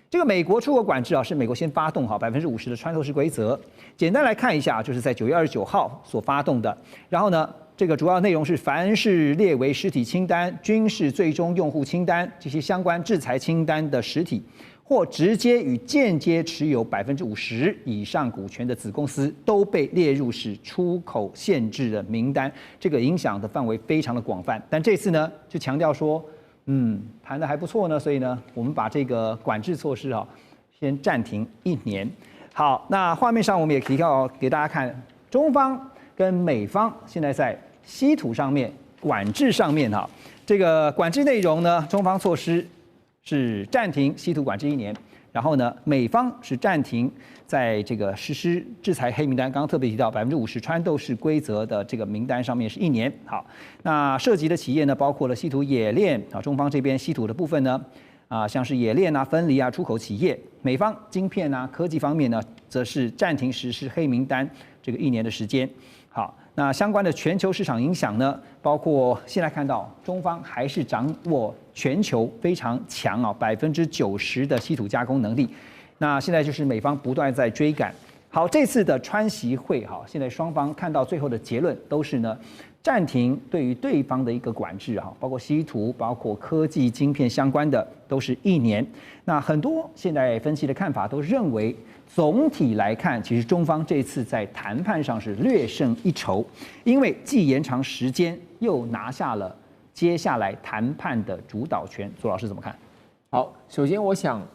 这个美国出口管制啊，是美国先发动好50%的穿透式规则。简单来看一下，就是在9月29号所发动的。然后呢，这个主要内容是，凡是列为实体清单、军事最终用户清单这些相关制裁清单的实体，或直接与间接持有50%以上股权的子公司，都被列入是出口限制的名单。这个影响的范围非常的广泛。但这次呢，就强调说，谈得还不错呢，所以呢，我们把这个管制措施啊，先暂停1年。好，那画面上我们也提到给大家看，中方跟美方现在在稀土上面管制上面哈，这个管制内容呢，中方措施是暂停稀土管制1年，然后呢，美方是暂停在这个实施制裁黑名单，刚刚特别提到50%穿透式规则的这个名单上面是1年。好，那涉及的企业呢，包括了稀土冶炼啊，中方这边稀土的部分呢，像是冶炼啊、分离啊、出口企业；美方晶片啊、科技方面呢，则是暂停实施黑名单这个1年的时间。好，那相关的全球市场影响呢，包括现在看到中方还是掌握全球非常强啊90%的稀土加工能力。那现在就是美方不断在追赶。好，这次的川习会哈，现在双方看到最后的结论都是呢，暂停对于对方的一个管制哈，包括稀土、包括科技晶片相关的都是1年。那很多现在分析的看法都认为，总体来看，其实中方这次在谈判上是略胜一筹，因为既延长时间，又拿下了接下来谈判的主导权。左老师怎么看？好，首先我想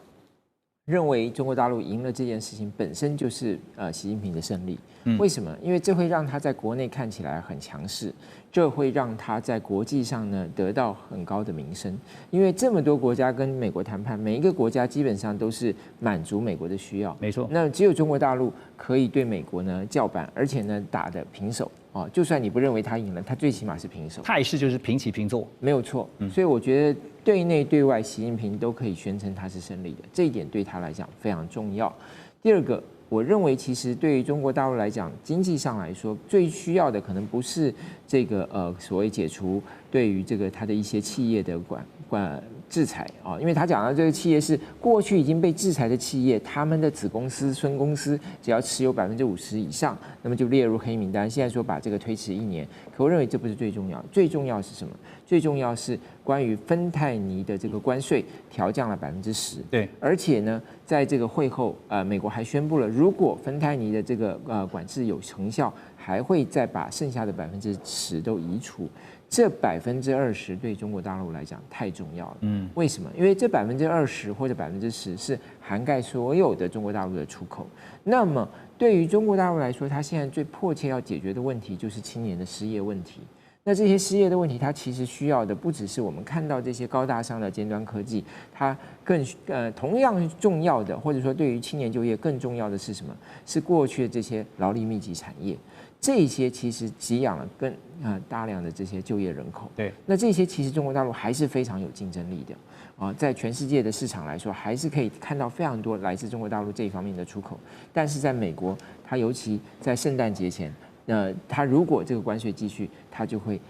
认为中国大陆赢了这件事情本身就是习近平的胜利。为什么？因为这会让他在国内看起来很强势，这会让他在国际上呢得到很高的名声。因为这么多国家跟美国谈判，每一个国家基本上都是满足美国的需要。没错。那只有中国大陆可以对美国呢叫板，而且呢打得平手。就算你不认为他赢了，他最起码是平手。态势就是平起平坐，没有错。所以我觉得对内对外，习近平都可以宣称他是胜利的，这一点对他来讲非常重要。第二个，我认为其实对于中国大陆来讲，经济上来说最需要的可能不是这个所谓解除对于这个他的一些企业的制裁啊，因为他讲的这个企业是过去已经被制裁的企业，他们的子公司、孙公司只要持有50%以上，那么就列入黑名单。现在说把这个推迟1年，可我认为这不是最重要，最重要是什么？最重要是关于芬太尼的这个关税调降了10%。对，而且呢，在这个会后，美国还宣布了，如果芬太尼的这个管制有成效，还会再把剩下的10%都移除。这20%对中国大陆来讲太重要了。为什么？因为这20%或者10%是涵盖所有的中国大陆的出口。那么对于中国大陆来说，它现在最迫切要解决的问题就是青年的失业问题。那这些失业的问题，它其实需要的不只是我们看到这些高大上的尖端科技，它更同样重要的，或者说对于青年就业更重要的是什么？是过去的这些劳力密集产业。这些其实给养了更大量的这些就业人口。对，那这些其实中国大陆还是非常有竞争力的在全世界的市场来说，还是可以看到非常多来自中国大陆这一方面的出口。但是在美国，它尤其在圣诞节前，它如果这个关税继续，它就会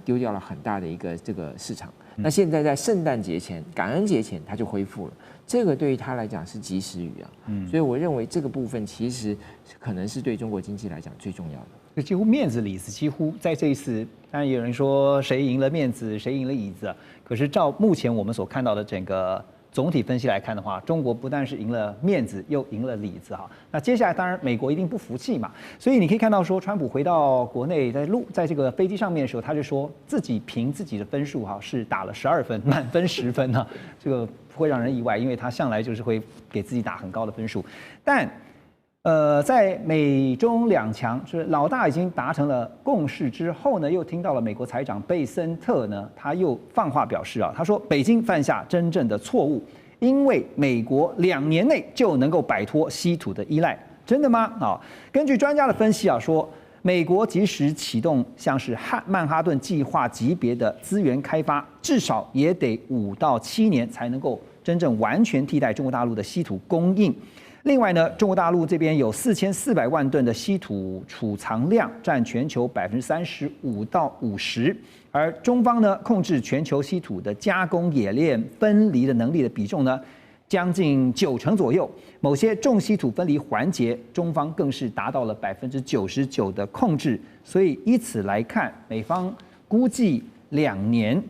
丢掉了很大的一个这个市场。那现在在圣诞节前、感恩节前，它就恢复了。这个对于他来讲是及时雨啊，所以我认为这个部分其实可能是对中国经济来讲最重要的。就几乎面子里子，几乎在这一次，当然有人说谁赢了面子，谁赢了椅子，可是照目前我们所看到的整个总体分析来看的话，中国不但是赢了面子，又赢了里子哈。那接下来当然美国一定不服气嘛，所以你可以看到说，川普回到国内，在这个飞机上面的时候，他就说自己凭自己的分数哈是打了12分，满分10分哈，这个不会让人意外，因为他向来就是会给自己打很高的分数，但。在美中两强，就是老大已经达成了共识之后呢，又听到了美国财长贝森特呢，他又放话表示啊，他说北京犯下真正的错误，因为美国2年内就能够摆脱稀土的依赖，真的吗？啊，根据专家的分析啊，说美国即使启动像是曼哈顿计划级别的资源开发，至少也得5到7年才能够真正完全替代中国大陆的稀土供应。另外呢，中国大陆这边有4400万吨的稀土储藏量，占全球35%到50%，而中方呢控制全球稀土的加工冶炼分离的能力的比重呢，将近90%左右。某些重稀土分离环节，中方更是达到了99%的控制。所以以此来看，美方估计2年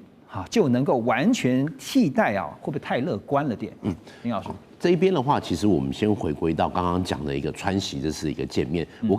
就能够完全替代啊，会不会太乐观了点？林老师。这一边的话，其实我们先回归到刚刚讲的一个川习，这是一个见面。我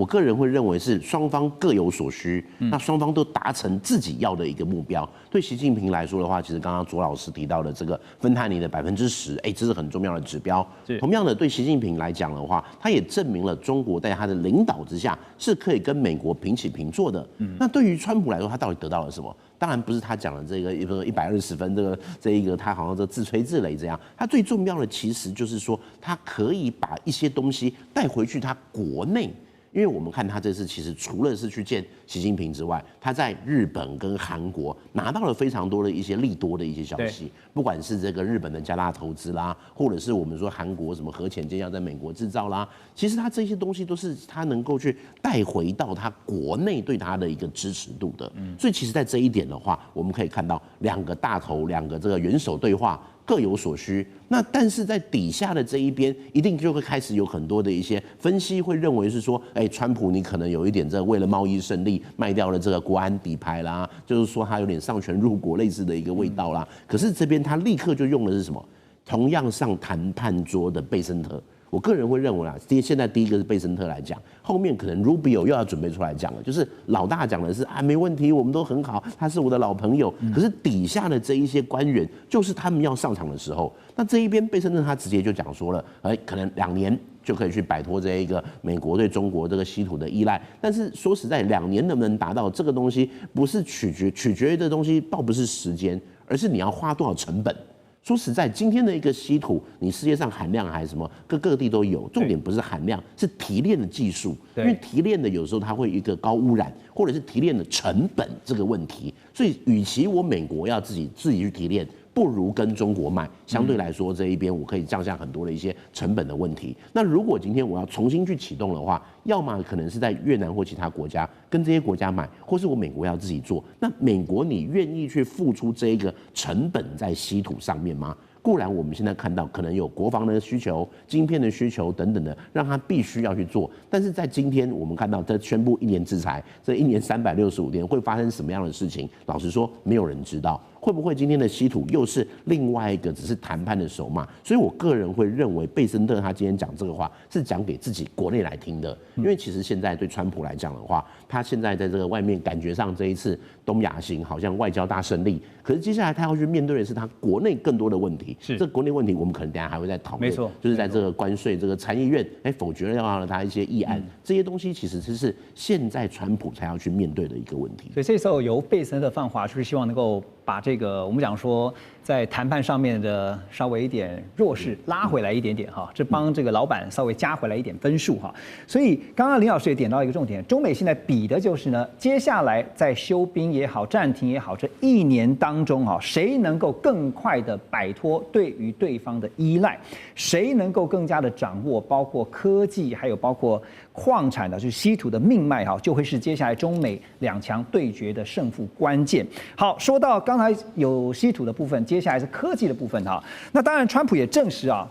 个人会认为是双方各有所需，那双方都达成自己要的一个目标。对习近平来说的话，其实刚刚左老师提到的这个芬太尼的10%，这是很重要的指标。同样的，对习近平来讲的话，他也证明了中国在他的领导之下是可以跟美国平起平坐的。那对于川普来说，他到底得到了什么？当然不是他讲的这个120分，这一个他好像这自吹自擂这样。他最重要的其实就是说，他可以把一些东西带回去他国内。因为我们看他这次其实除了是去见习近平之外，他在日本跟韩国拿到了非常多的一些利多的一些消息，不管是这个日本的加大投资啦，或者是我们说韩国什么核潜舰要在美国制造啦，其实他这些东西都是他能够去带回到他国内对他的一个支持度的。所以其实在这一点的话，我们可以看到2个大头，2个这个元首对话。各有所需，那但是在底下的这一边，一定就会开始有很多的一些分析，会认为是说，川普你可能有一点这为了贸易胜利卖掉了这个国安底牌啦，就是说他有点丧权入国类似的一个味道啦。可是这边他立刻就用的是什么？同样上谈判桌的贝森特。我个人会认为现在第一个是贝森特来讲，后面可能 Rubio 又要准备出来讲了，就是老大讲的是没问题，我们都很好，他是我的老朋友。可是底下的这一些官员，就是他们要上场的时候，那这一边贝森特他直接就讲说了，可能2年就可以去摆脱这一个美国对中国这个稀土的依赖。但是说实在，2年能不能达到这个东西，不是取决于的东西，倒不是时间，而是你要花多少成本。说实在，今天的一个稀土，你世界上含量还是什么，各地都有。重点不是含量，是提炼的技术。因为提炼的有时候它会有一个高污染，或者是提炼的成本这个问题。所以，与其我美国要自己去提炼，不如跟中国买。相对来说，这一边我可以降下很多的一些成本的问题。那如果今天我要重新去启动的话，要么可能是在越南或其他国家跟这些国家买，或是我美国要自己做。那美国你愿意去付出这一个成本在稀土上面吗？固然我们现在看到可能有国防的需求、晶片的需求等等的，让他必须要去做。但是在今天我们看到，这宣布1年制裁，这1年365天会发生什么样的事情？老实说，没有人知道。会不会今天的稀土又是另外一个只是谈判的筹码？所以我个人会认为，贝森特他今天讲这个话是讲给自己国内来听的。因为其实现在对川普来讲的话，他现在在这个外面感觉上这一次东亚行好像外交大胜利，可是接下来他要去面对的是他国内更多的问题。这国内问题我们可能等一下还会再讨论。没错，就是在这个关税，这个参议院否决了要他一些议案，这些东西其实是现在川普才要去面对的一个问题。所以这时候由贝森特放话，就是希望能够把这个我们讲说在谈判上面的稍微一点弱势拉回来一点点哈，这帮这个老板稍微加回来一点分数哈。所以刚刚林老师也点到一个重点，中美现在比的就是呢，接下来在休兵也好、暂停也好，这1年当中哈，谁能够更快的摆脱对于对方的依赖，谁能够更加的掌握包括科技，还有包括矿产的就是稀土的命脉哈，就会是接下来中美两强对决的胜负关键。好，说到刚才有稀土的部分，接下来是科技的部分哈。那当然，川普也证实啊，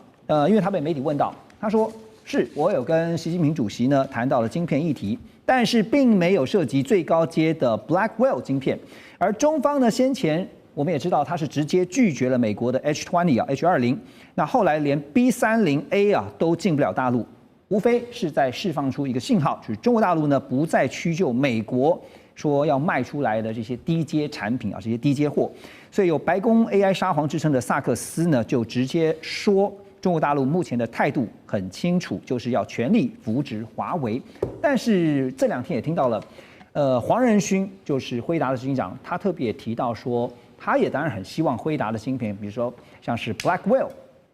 因为他被媒体问到，他说是我有跟习近平主席呢谈到了晶片议题，但是并没有涉及最高阶的 Blackwell 晶片，而中方呢先前。我们也知道，他是直接拒绝了美国的 H20 啊 H20，那后来连 B30A 啊都进不了大陆，无非是在释放出一个信号，就是中国大陆呢不再屈就美国说要卖出来的这些低阶产品啊，这些低阶货。所以有白宫 AI 沙皇之称的萨克斯呢，就直接说中国大陆目前的态度很清楚，就是要全力扶植华为。但是这两天也听到了，黄仁勋就是辉达的执行长，他特别提到说。他也当然很希望辉达的芯片，比如说像是 Blackwell，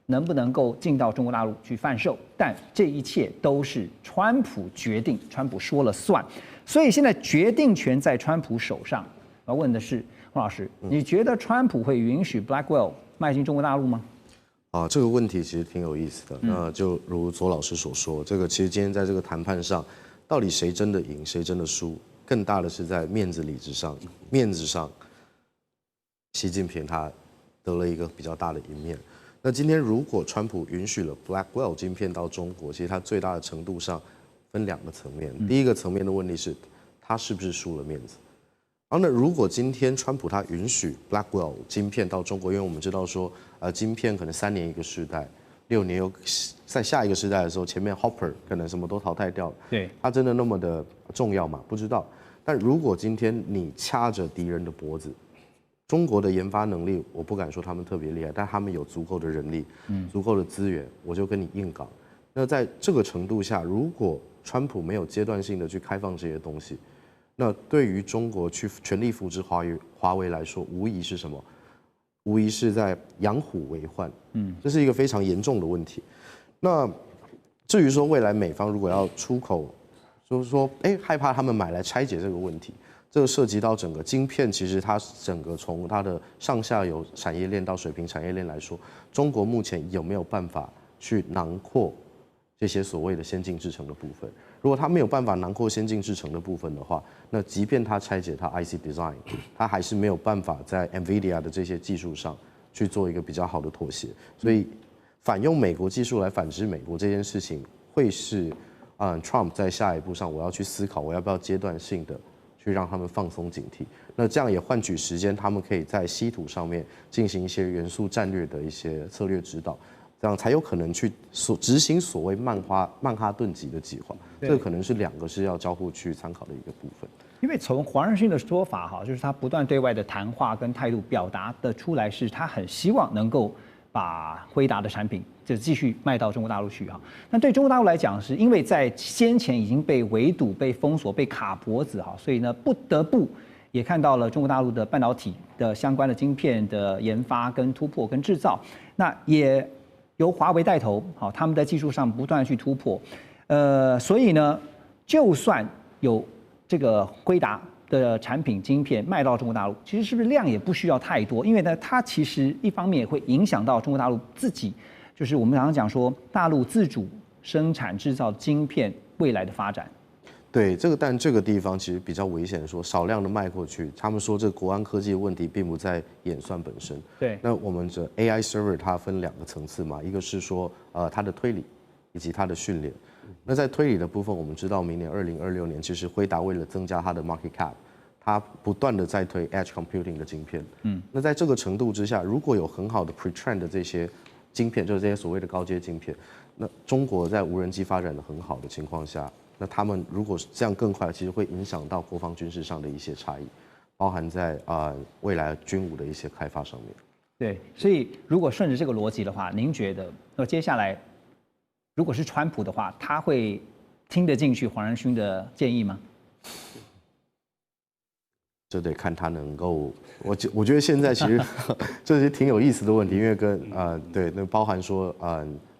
能不能够进到中国大陆去贩售？但这一切都是川普决定，川普说了算。所以现在决定权在川普手上。我要问的是，洪老师，你觉得川普会允许 Blackwell 迈进中国大陆吗？这个问题其实挺有意思的。那就如左老师所说，这个其实今天在这个谈判上，到底谁真的赢，谁真的输，更大的是在面子理智上，面子上。习近平他得了一个比较大的一面。那今天如果川普允许了 Blackwell 晶片到中国，其实它最大的程度上分两个层面。第一个层面的问题是，他是不是输了面子？然后呢，如果今天川普他允许 Blackwell 晶片到中国，因为我们知道说，晶片可能3年一个世代，6年又在下一个时代的时候，前面 Hopper 可能什么都淘汰掉了。对，它真的那么的重要吗？不知道。但如果今天你掐着敌人的脖子，中国的研发能力，我不敢说他们特别厉害，但他们有足够的人力，足够的资源，我就跟你硬刚。那在这个程度下，如果川普没有阶段性的去开放这些东西，那对于中国去全力扶植华为来说，无疑是什么？无疑是在养虎为患，这是一个非常严重的问题。那至于说未来美方如果要出口，就是说，害怕他们买来拆解这个问题。这个涉及到整个晶片，其实它整个从它的上下游产业链到水平产业链来说，中国目前有没有办法去囊括这些所谓的先进制程的部分？如果它没有办法囊括先进制程的部分的话，那即便它拆解它 IC design， 它还是没有办法在 NVIDIA 的这些技术上去做一个比较好的妥协。所以反用美国技术来反制美国这件事情，会是Trump 在下一步上我要去思考，我要不要阶段性的。去让他们放松警惕，那这样也换取时间，他们可以在稀土上面进行一些元素战略的一些策略指导，这样才有可能去执行所谓曼哈顿级的计划。这个可能是2个是要交互去参考的一个部分。因为从黄仁勋的说法哈，就是他不断对外的谈话跟态度表达的出来，是他很希望能够把辉达的产品就继续卖到中国大陆去哈。那对中国大陆来讲，是因为在先前已经被围堵、被封锁、被卡脖子哈，所以呢不得不也看到了中国大陆的半导体的相关的晶片的研发跟突破跟制造，那也由华为带头，好，他们在技术上不断去突破，所以呢，就算有这个辉达的产品晶片卖到中国大陆，其实是不是量也不需要太多？因为呢，它其实一方面也会影响到中国大陆自己，就是我们常常讲说大陆自主生产制造晶片未来的发展。对这个，但这个地方其实比较危险，说少量的卖过去，他们说这个国安科技的问题并不在演算本身。对，那我们这 AI server 它分2个层次嘛，一个是说它的推理以及它的训练。那在推理的部分，我们知道明年2026年，其实辉达为了增加它的 market cap， 它不断的在推 edge computing 的晶片。那在这个程度之下，如果有很好的 pre-train 的这些晶片，就是这些所谓的高阶晶片，那中国在无人机发展的很好的情况下，那他们如果这样更快，其实会影响到国防军事上的一些差异，包含在未来军武的一些开发上面。对，所以如果顺着这个逻辑的话，您觉得那接下来如果是川普的话，他会听得进去黄仁勋的建议吗？这得看他能够，我觉得现在其实这是挺有意思的问题，因为跟对，那包含说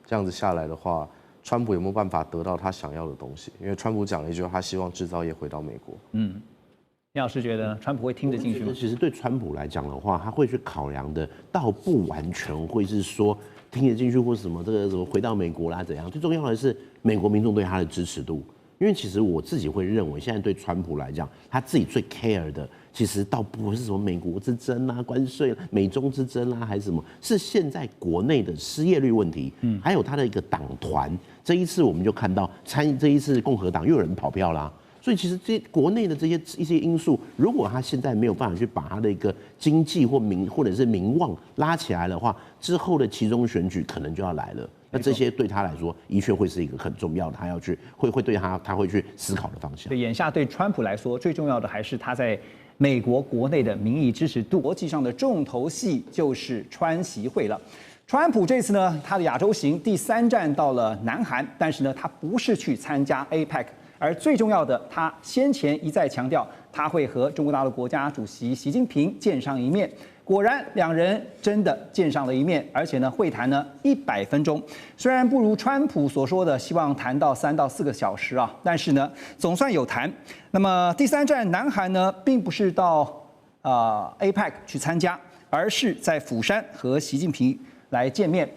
这样子下来的话，川普有没有办法得到他想要的东西？因为川普讲了一句话，他希望制造业回到美国。李老师觉得川普会听得进去吗？其实对川普来讲的话，他会去考量的，倒不完全会是说听得进去或什么这个什么回到美国啦怎样。最重要的是美国民众对他的支持度。因为其实我自己会认为，现在对川普来讲，他自己最 care 的，其实倒不是什么美国之争啊、关税、美中之争啊，还是什么，是现在国内的失业率问题，还有他的一个党团。这一次我们就看到这一次共和党又有人跑票啦。所以其实国内的一些因素，如果他现在没有办法去把他的一个经济或者是民望拉起来的话，之后的期中选举可能就要来了。那这些对他来说，的确会是一个很重要的，他要去会对他会去思考的方向。对，眼下对川普来说，最重要的还是他在美国国内的民意支持度。国际上的重头戏就是川习会了。川普这次呢，他的亚洲行第3站到了南韩，但是呢，他不是去参加 APEC。而最重要的，他先前一再强调，他会和中国大陆国家主席习近平见上一面。果然，两人真的见上了一面，而且呢，会谈呢100分钟。虽然不如川普所说的希望谈到3到4个小时啊，但是呢，总算有谈。那么第3站南韩呢，并不是到APEC 去参加，而是在釜山和习近平来见面。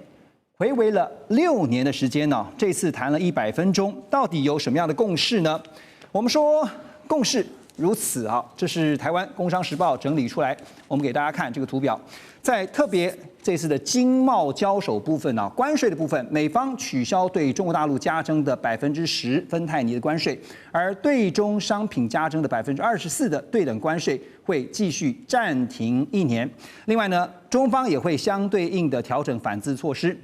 回违了6年的时间呢，这次谈了100分钟，到底有什么样的共识呢？我们说共识如此啊，这是台湾工商时报整理出来，我们给大家看这个图表。在特别这次的经贸交手部分呢，关税的部分，美方取消对中国大陆加征的10%芬太尼的关税，而对中商品加征的24%的对等关税会继续暂停1年。另外呢，中方也会相对应的调整反制措施。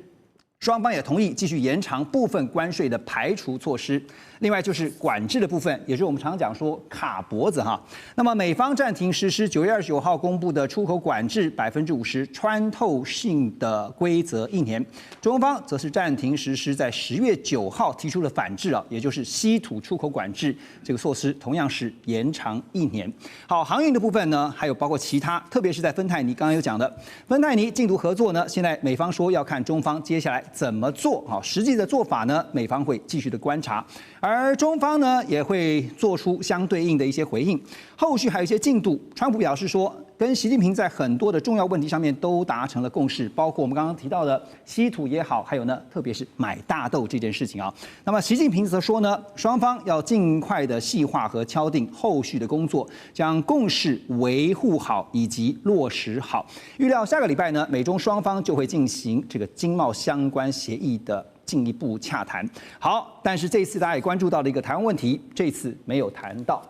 双方也同意继续延长部分关税的排除措施。另外就是管制的部分，也就是我们常讲说卡脖子哈。那么美方暂停实施9月29号公布的出口管制50%穿透性的规则1年，中方则是暂停实施在10月9号提出的反制啊，也就是稀土出口管制这个措施，同样是延长1年。好，航运的部分呢，还有包括其他，特别是在芬太尼，刚刚有讲的芬太尼禁毒合作呢，现在美方说要看中方接下来怎么做好，实际的做法呢，美方会继续的观察，而中方呢也会做出相对应的一些回应。后续还有一些进度，川普表示说，跟习近平在很多的重要问题上面都达成了共识，包括我们刚刚提到的稀土也好，还有呢，特别是买大豆这件事情啊。那么习近平则说呢，双方要尽快的细化和敲定后续的工作，将共识维护好以及落实好。预料下个礼拜呢，美中双方就会进行这个经贸相关协议的进一步洽谈。好，但是这一次大家也关注到了一个台湾问题，这次没有谈到。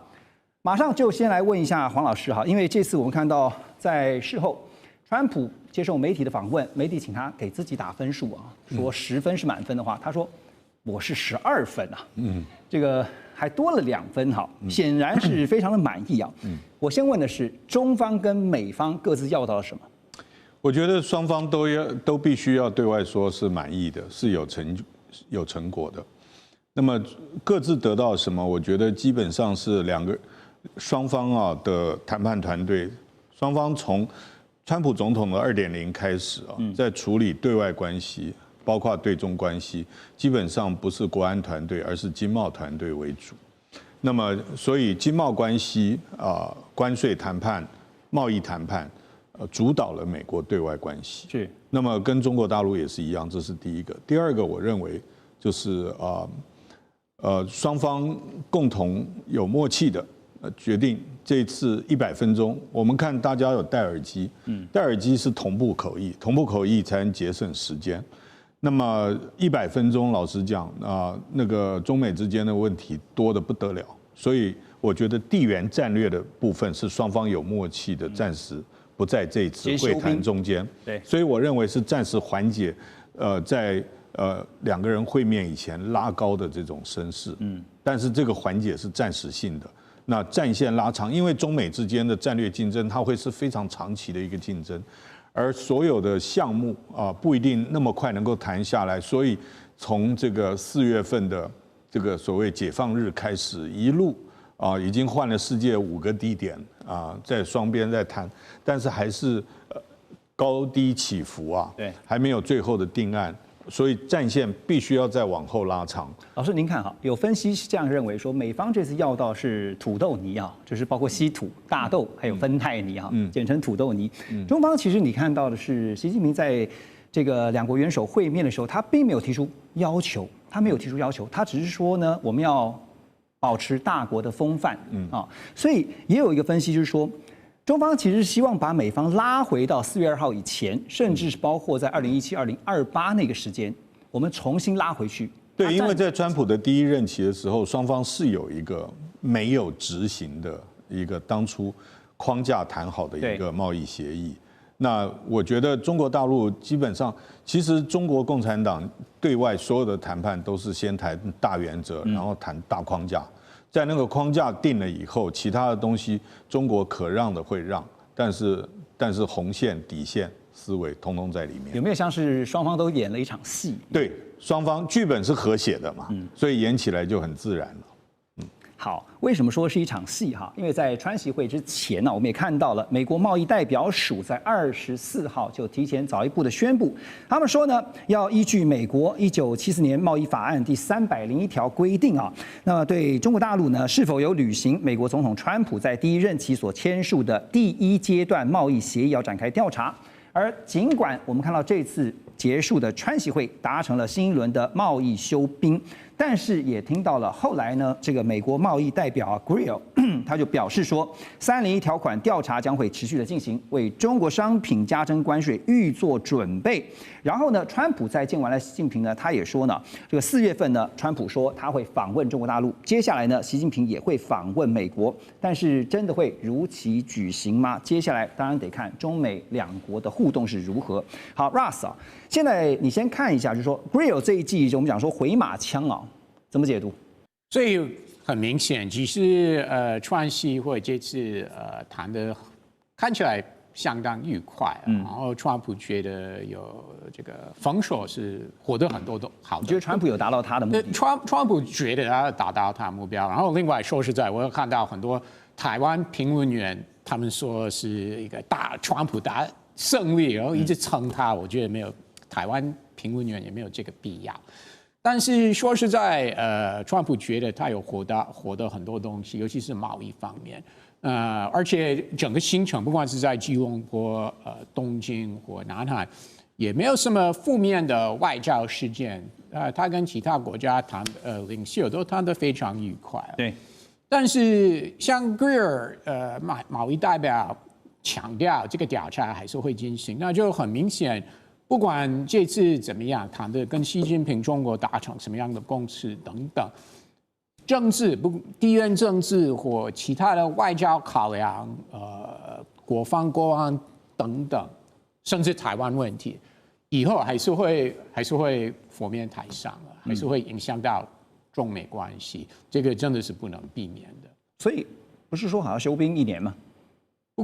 马上就先来问一下黄老师哈，因为这次我们看到在事后，川普接受媒体的访问，媒体请他给自己打分数啊，说10分是满分的话，他说我是12分啊，这个还多了2分哈，显然是非常的满意啊。我先问的是，中方跟美方各自要到了什么？我觉得双方都必须要对外说是满意的，是有成果的。那么各自得到什么？我觉得基本上是双方的谈判团队，双方从川普总统的2.0开始在处理对外关系，包括对中关系，基本上不是国安团队，而是经贸团队为主。那么所以经贸关系关税谈判、贸易谈判。主导了美国对外关系，是。那么跟中国大陆也是一样，这是第一个。第二个，我认为就是双方共同有默契的决定这次100分钟，我们看大家有戴耳机，戴耳机是同步口译，同步口译才能节省时间。那么100分钟，老实讲那个中美之间的问题多得不得了，所以我觉得地缘战略的部分是双方有默契的，暂时不在这一次会谈中间。对，所以我认为是暂时缓解在2个人会面以前拉高的这种声势。但是这个缓解是暂时性的。那战线拉长，因为中美之间的战略竞争，它会是非常长期的一个竞争。而所有的项目不一定那么快能够谈下来，所以从这个4月份的这个所谓解放日开始，一路已经换了世界5个地点在双边在谈，但是还是高低起伏对，还没有最后的定案，所以战线必须要再往后拉长。老师您看哈，有分析是这样认为说，美方这次要到是土豆泥就是包括稀土、大豆还有芬太尼简称土豆泥。中方其实你看到的是，习近平在这个2国元首会面的时候，他并没有提出要求，他只是说呢，我们要保持大国的风范，所以也有一个分析就是说，中方其实希望把美方拉回到4月2号以前，甚至是包括在2017、2028那个时间，我们重新拉回去。对，因为在川普的第一任期的时候，双方是有一个没有执行的一个当初框架谈好的一个贸易协议。那我觉得中国大陆基本上，其实中国共产党对外所有的谈判都是先谈大原则，然后谈大框架，在那个框架定了以后，其他的东西中国可让的会让，但是红线、底线思维通通在里面。有没有像是双方都演了一场戏？对，双方剧本是合写的嘛，所以演起来就很自然了。好，为什么说是一场戏哈？因为在川习会之前呢，我们也看到了美国贸易代表署在24号就提前早一步的宣布，他们说呢，要依据美国1974年贸易法案第301条规定啊，那么对中国大陆呢是否有履行美国总统川普在第一任期所签署的第一阶段贸易协议要展开调查。而尽管我们看到这次结束的川习会达成了新一轮的贸易休兵，但是也听到了后来呢，这个美国贸易代表Greer 他就表示说，301条款调查将会持续的进行，为中国商品加征关税预做准备。然后呢，川普在见完了习近平呢，他也说呢，这个4月份呢，川普说他会访问中国大陆，接下来呢，习近平也会访问美国，但是真的会如期举行吗？接下来当然得看中美两国的互动是如何。好 ，Russ 啊，现在你先看一下，就是说 Greer 这一季我们讲说回马枪啊，怎么解读？所以很明显，其实川习会这次谈的看起来相当愉快，然后川普觉得有这个封锁是获得很多的好的。你觉得川普有达到他的目的？川普觉得他达到他的目标，然后另外说实在，我有看到很多台湾评论员，他们说是一个大川普大胜利，然后一直称他，我觉得没有台湾评论员也没有这个必要。但是说实在，川普觉得他有获得很多东西，尤其是贸易方面，而且整个行程不管是在吉隆坡、东京或南海，也没有什么负面的外交事件。他跟其他国家谈领袖都谈得非常愉快。对，但是像 Greer 贸易代表强调这个调查还是会进行，那就很明显。不管这次怎么样谈的跟习近平中国达成什么样的共识等等，政治地缘政治或其他的外交考量，国防国安等等，甚至台湾问题，以后还是会浮面台上，还是会影响到中美关系，这个真的是不能避免的。所以不是说好像休兵1年吗？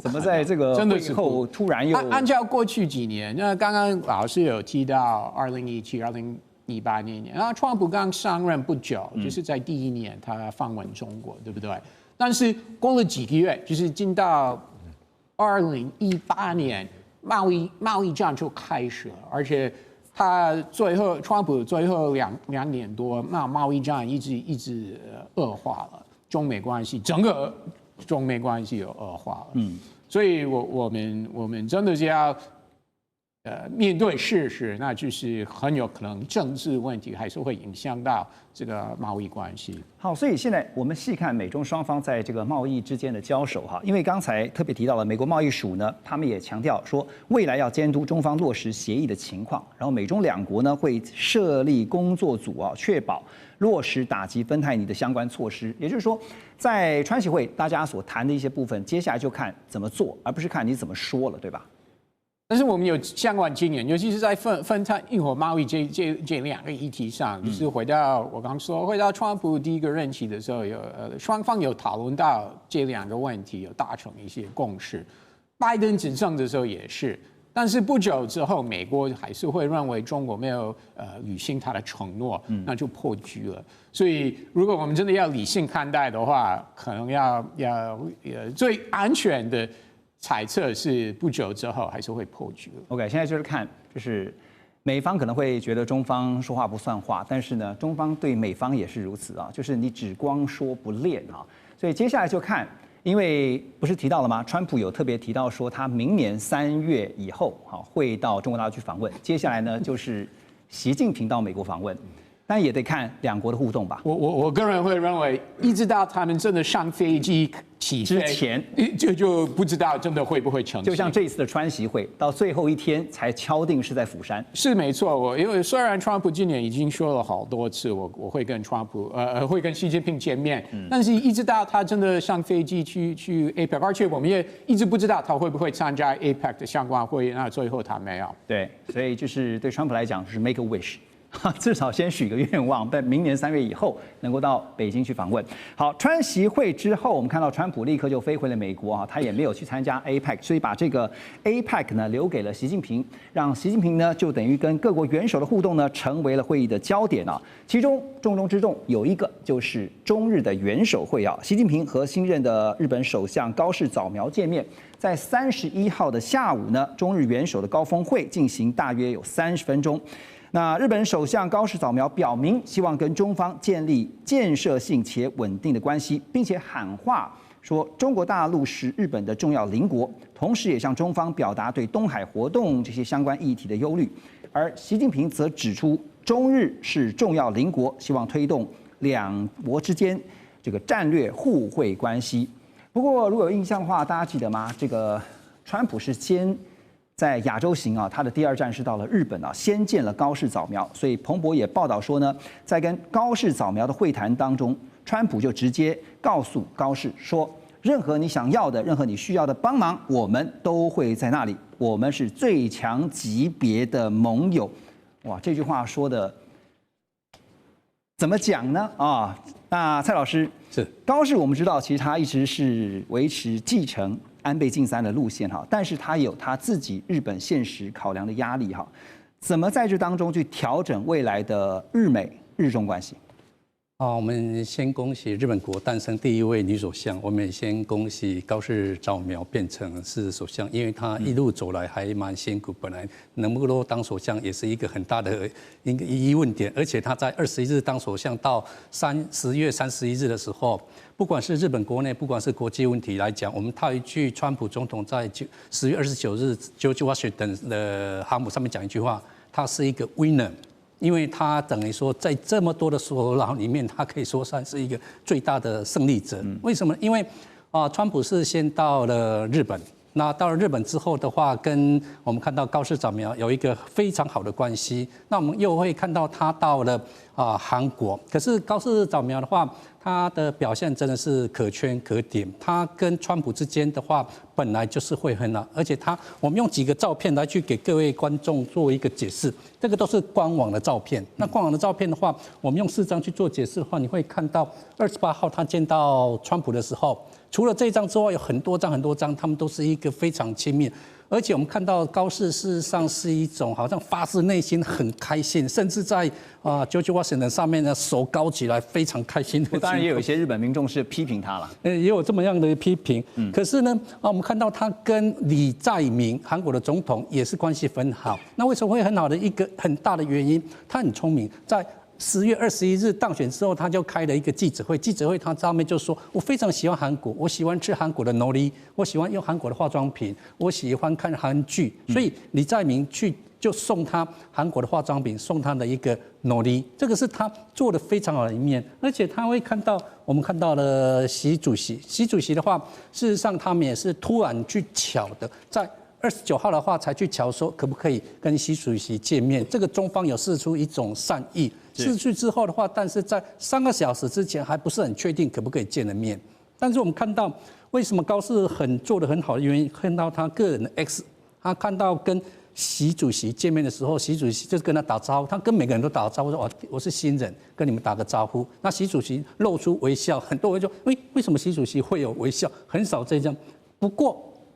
怎么在这个会后突然又按照过去几年？那刚刚老师有提到2017、2018年，然后川普刚上任不久，就是在第一年他访问中国，对不对？但是过了几个月，就是进到2018年，贸易战就开始了，而且川普最后两年多，贸易战一直恶化了，中美关系整个。中美关系有恶化了，所以我们真的是要面对事实，那就是很有可能政治问题还是会影响到这个贸易关系。好，所以现在我们细看美中双方在这个贸易之间的交手哈，因为刚才特别提到了美国贸易署呢，他们也强调说未来要监督中方落实协议的情况，然后美中两国呢会设立工作组啊，确保落实打击芬太尼的相关措施。也就是说，在川习会大家所谈的一些部分，接下来就看怎么做，而不是看你怎么说了，对吧？但是我们有相关经验，尤其是在芬太尼和贸易这两个议题上，就是回到我刚说，回到川普第一个任期的时候，双方有讨论到这两个问题，有达成一些共识。拜登执政的时候也是，但是不久之后，美国还是会认为中国没有履行他的承诺，那就破局了。所以，如果我们真的要理性看待的话，可能要最安全的猜测是不久之后还是会破局。OK， 现在就是看，就是美方可能会觉得中方说话不算话，但是呢，中方对美方也是如此啊，就是你只光说不练啊。所以接下来就看，因为不是提到了吗？川普有特别提到说，他明年3月以后会到中国大陆去访问。接下来呢，就是习近平到美国访问。但也得看两国的互动吧。我个人会认为，一直到他们真的上飞机起飞之前，就不知道真的会不会成。就像这一次的川习会，到最后一天才敲定是在釜山。是没错，因为虽然川普今年已经说了好多次，我会跟川普会跟习近平见面，但是一直到他真的上飞机去 APEC， 而且我们也一直不知道他会不会参加 APEC 的相关会议，那最后他没有。对，所以就是对川普来讲，就是 make a wish。至少先许个愿望，在明年3月以后能够到北京去访问。好，川习会之后，我们看到川普立刻就飞回了美国啊，他也没有去参加 APEC， 所以把这个 APEC 呢留给了习近平，让习近平呢就等于跟各国元首的互动呢成为了会议的焦点啊。其中重中之重有一个就是中日的元首会啊，习近平和新任的日本首相高市早苗见面。在31号的下午呢，中日元首的高峰会进行大约有30分钟。那日本首相高市早苗表明，希望跟中方建立建设性且稳定的关系，并且喊话说中国大陆是日本的重要邻国，同时也向中方表达对东海活动这些相关议题的忧虑。而习近平则指出，中日是重要邻国，希望推动两国之间这个战略互惠关系。不过，如果有印象的话，大家记得吗？这个川普是先在亚洲行啊，他的第2站是到了日本啊，先见了高市早苗。所以彭博也报道说呢，在跟高市早苗的会谈当中，川普就直接告诉高市说，任何你想要的、任何你需要的帮忙，我们都会在那里，我们是最强级别的盟友。哇，这句话说的怎么讲呢？啊，那蔡老师是高市，我们知道其实他一直是维持继承安倍晋三的路线哈，但是他有他自己日本现实考量的压力哈，怎么在这当中去调整未来的日美日中关系？我们先恭喜日本国诞生第1位女首相，我们也先恭喜高市早苗变成是首相，因为她一路走来还蛮辛苦，本来能不能当首相也是一个很大的一个疑问点，而且她在21日当首相到10月31日的时候，不管是日本国内，不管是国际问题来讲，我们套一句川普总统在10月29日 George Washington 的航母上面讲一句话，他是一个 winner。因为他等于说，在这么多的首脑里面，他可以说算是一个最大的胜利者。为什么？因为川普是先到了日本，那到了日本之后的话，跟我们看到高市早苗有一个非常好的关系。那我们又会看到他到了韩国，可是高市早苗的话，他的表现真的是可圈可点。他跟川普之间的话，本来就是会很好，而且我们用几个照片来去给各位观众做一个解释。这个都是官网的照片。那官网的照片的话，我们用4张去做解释的话，你会看到28号他见到川普的时候，除了这一张之外，有很多张，他们都是一个非常亲密。而且我们看到高市事实上是一种好像发自内心很开心，甚至在George Washington 上面呢手高起来，非常开心的。当然也有一些日本民众是批评他了，也有这么样的批评。可是呢，我们看到他跟李在明韩国的总统也是关系很好。那为什么会很好的一个很大的原因，他很聪明，在10月21日当选之后，他就开了一个记者会。记者会他上面就说：“我非常喜欢韩国，我喜欢吃韩国的海苔，我喜欢用韩国的化妆品，我喜欢看韩剧。”所以李在明就送他韩国的化妆品，送他的一个海苔，这个是他做的非常好的一面。而且他会看到，我们看到了习主席的话，事实上他们也是突然去巧的在29号的话才去瞧说可不可以跟习主席见面，这个中方有释出一种善意。逝去之后的话，但是在3个小时之前还不是很确定可不可以见了面。但是我们看到为什么高市做得很好的原因，看到他个人的 X， 他看到跟习主席见面的时候，习主席就跟他打招呼，他跟每个人都打招呼说：“我是新人，跟你们打个招呼。”那习主席露出微笑，很多人说：“为什么习主席会有微笑？很少这样。”不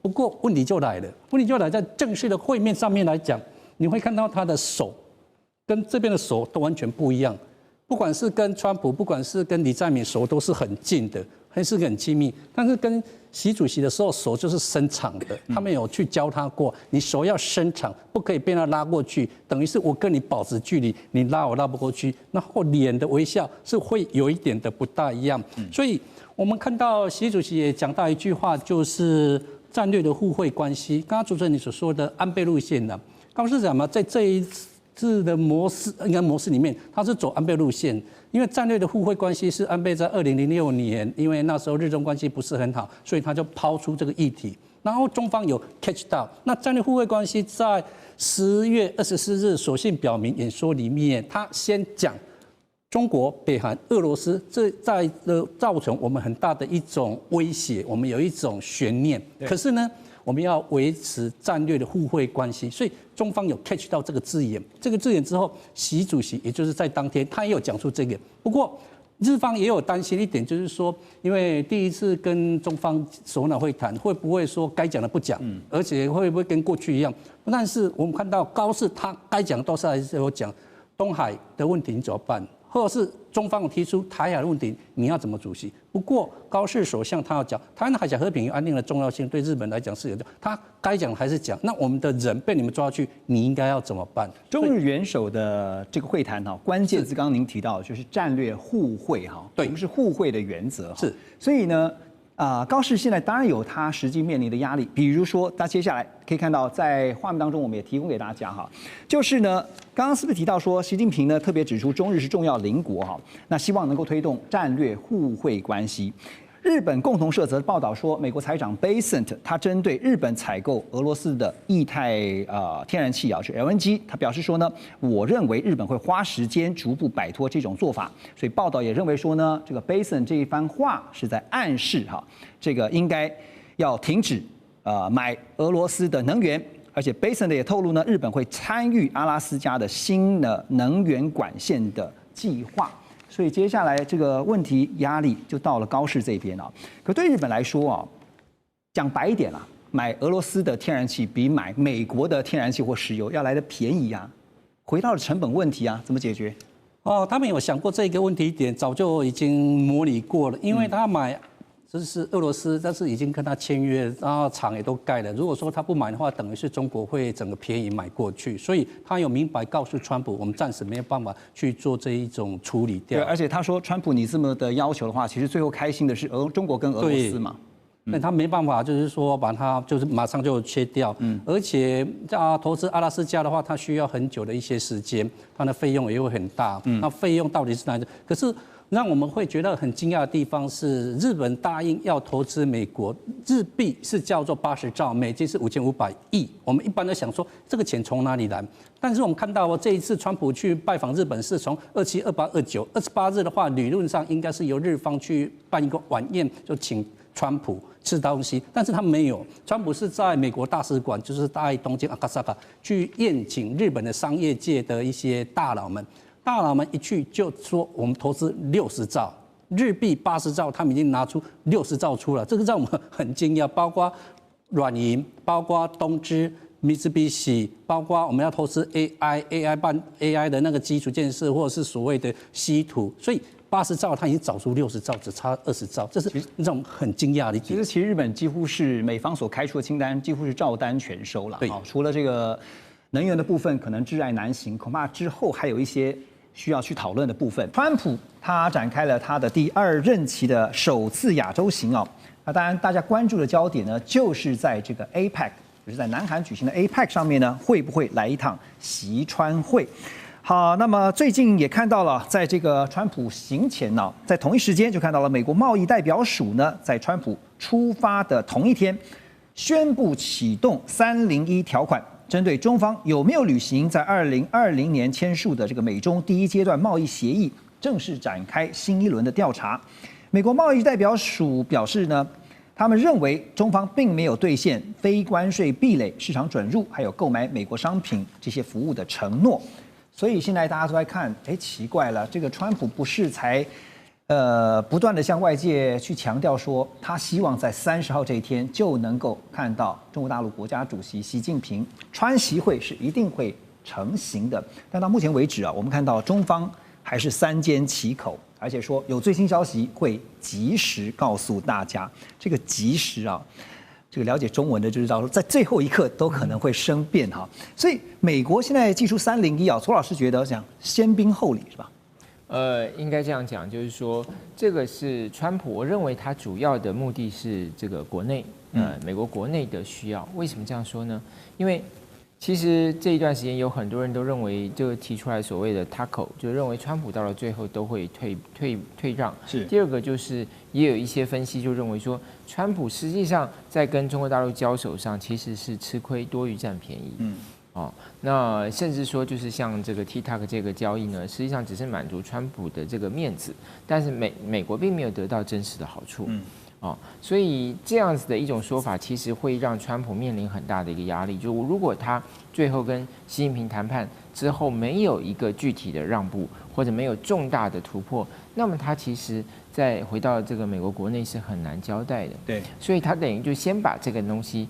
过问题就来了，在正式的会面上面来讲，你会看到他的手跟这边的手都完全不一样，不管是跟川普，不管是跟李在明手都是很近的，还是很亲密。但是跟习主席的时候，手就是伸长的，他们有去教他过，你手要伸长，不可以被他拉过去，等于是我跟你保持距离，你拉我拉不过去。然后脸的微笑是会有一点的不大一样，所以我们看到习主席也讲到一句话，就是战略的互惠关系。刚刚主持人你所说的安倍路线呢，高市早苗在这一制的模式，应该模式里面，它是走安倍路线，因为战略的互惠关系是安倍在2006年，因为那时候日中关系不是很好，所以他就抛出这个议题，然后中方有 catch 到，那战略互惠关系在10月24日所信表明演说里面，他先讲中国、北韩、俄罗斯，这在造成我们很大的一种威胁，我们有一种悬念。可是呢，我们要维持战略的互惠关系，所以中方有 catch 到这个字眼。这个字眼之后，习主席也就是在当天，他也有讲出这个。不过日方也有担心一点，就是说，因为第一次跟中方首脑会谈，会不会说该讲的不讲，而且会不会跟过去一样？但是我们看到高市他该讲的都是还是有讲，东海的问题你怎么办？或者是中方有提出台海的问题，你要怎么主席？不过高市首相他要讲台湾海峡和平与安定的重要性，对日本来讲是有的，他该讲还是讲。那我们的人被你们抓去，你应该要怎么办？中日元首的这个会谈哈，关键字刚刚您提到就是战略互惠哈，对，我们是互惠的原则是。所以呢，高市现在当然有他实际面临的压力，比如说，他接下来可以看到在画面当中，我们也提供给大家哈，就是呢，刚刚是不是提到说，习近平呢特别指出中日是重要邻国哈，那希望能够推动战略互惠关系。日本共同社则报道说，美国财长 Bessent 他针对日本采购俄罗斯的液态天然气是 LNG， 他表示说呢，我认为日本会花时间逐步摆脱这种做法。所以报道也认为说呢，这个 Bessent 这一番话是在暗示哈，这个应该要停止买俄罗斯的能源。而且 Bessent 也透露呢，日本会参与阿拉斯加的新的能源管线的计划。所以接下来这个问题压力就到了高市这边啊。可对日本来说啊，讲白一点啦，买俄罗斯的天然气比买美国的天然气或石油要来的便宜啊。回到了成本问题啊，怎么解决？他们有想过这个问题点，早就已经模拟过了，因为他买。这是俄罗斯，但是已经跟他签约，然后厂也都盖了。如果说他不买的话，等于是中国会整个便宜买过去，所以他有明白告诉川普，我们暂时没有办法去做这一种处理掉。对，而且他说，川普你这么的要求的话，其实最后开心的是中国跟俄罗斯嘛。那他没办法，就是说把它就是马上就切掉。而且投资阿拉斯加的话，它需要很久的一些时间，它的费用也会很大。那费用到底是哪里？可是。让我们会觉得很惊讶的地方是，日本答应要投资美国，日币是叫做80兆，美金是5500亿。我们一般都想说，这个钱从哪里来？但是我们看到这一次川普去拜访日本，是从27、28、29、28日的话，理论上应该是由日方去办一个晚宴，就请川普吃东西，但是他没有。川普是在美国大使馆，就是在东京阿卡萨卡去宴请日本的商业界的一些大佬们。大佬们一去就说我们投资60兆日币80兆，他们已经拿出60兆出了，这个让我们很惊讶。包括软银，包括东芝、Mitsubishi，包括我们要投资 AI 的那个基础建设，或者是所谓的稀土，所以80兆他已经找出60兆，只差20兆，这是让我们很惊讶的一点。其实日本几乎是美方所开出的清单，几乎是照单全收了。对，除了这个能源的部分可能窒碍难行，恐怕之后还有一些需要去讨论的部分。川普他展开了他的第2任期的首次亚洲行哦，那当然大家关注的焦点呢，就是在这个 APEC， 就是在南韩举行的 APEC 上面呢，会不会来一趟习川会？好，那么最近也看到了，在这个川普行前呢，在同一时间就看到了美国贸易代表署呢，在川普出发的同一天，宣布启动301条款。针对中方有没有履行在2020年签署的这个美中第一阶段贸易协议，正式展开新一轮的调查。美国贸易代表署表示呢，他们认为中方并没有兑现非关税壁垒、市场准入，还有购买美国商品这些服务的承诺。所以现在大家都在看，奇怪了，这个川普不是才不断的向外界去强调说，他希望在30号这一天就能够看到中国大陆国家主席习近平，川习会是一定会成型的。但到目前为止啊，我们看到中方还是3缄其口，而且说有最新消息会及时告诉大家。这个及时啊，这个了解中文的就知道说，在最后一刻都可能会生变哈。所以美国现在祭出301啊，左老师觉得讲先兵后礼是吧？应该这样讲，就是说，这个是川普，我认为他主要的目的是这个国内，美国国内的需要。为什么这样说呢？因为其实这一段时间有很多人都认为，就提出来所谓的 tackle， 就认为川普到了最后都会退让。是。第二个就是也有一些分析就认为说，川普实际上在跟中国大陆交手上其实是吃亏多于占便宜。那甚至说就是像这个 TikTok 这个交易呢，实际上只是满足川普的这个面子，但是美国并没有得到真实的好处。所以这样子的一种说法，其实会让川普面临很大的一个压力。就如果他最后跟习近平谈判之后没有一个具体的让步，或者没有重大的突破，那么他其实再回到这个美国国内是很难交代的。对，所以他等于就先把这个东西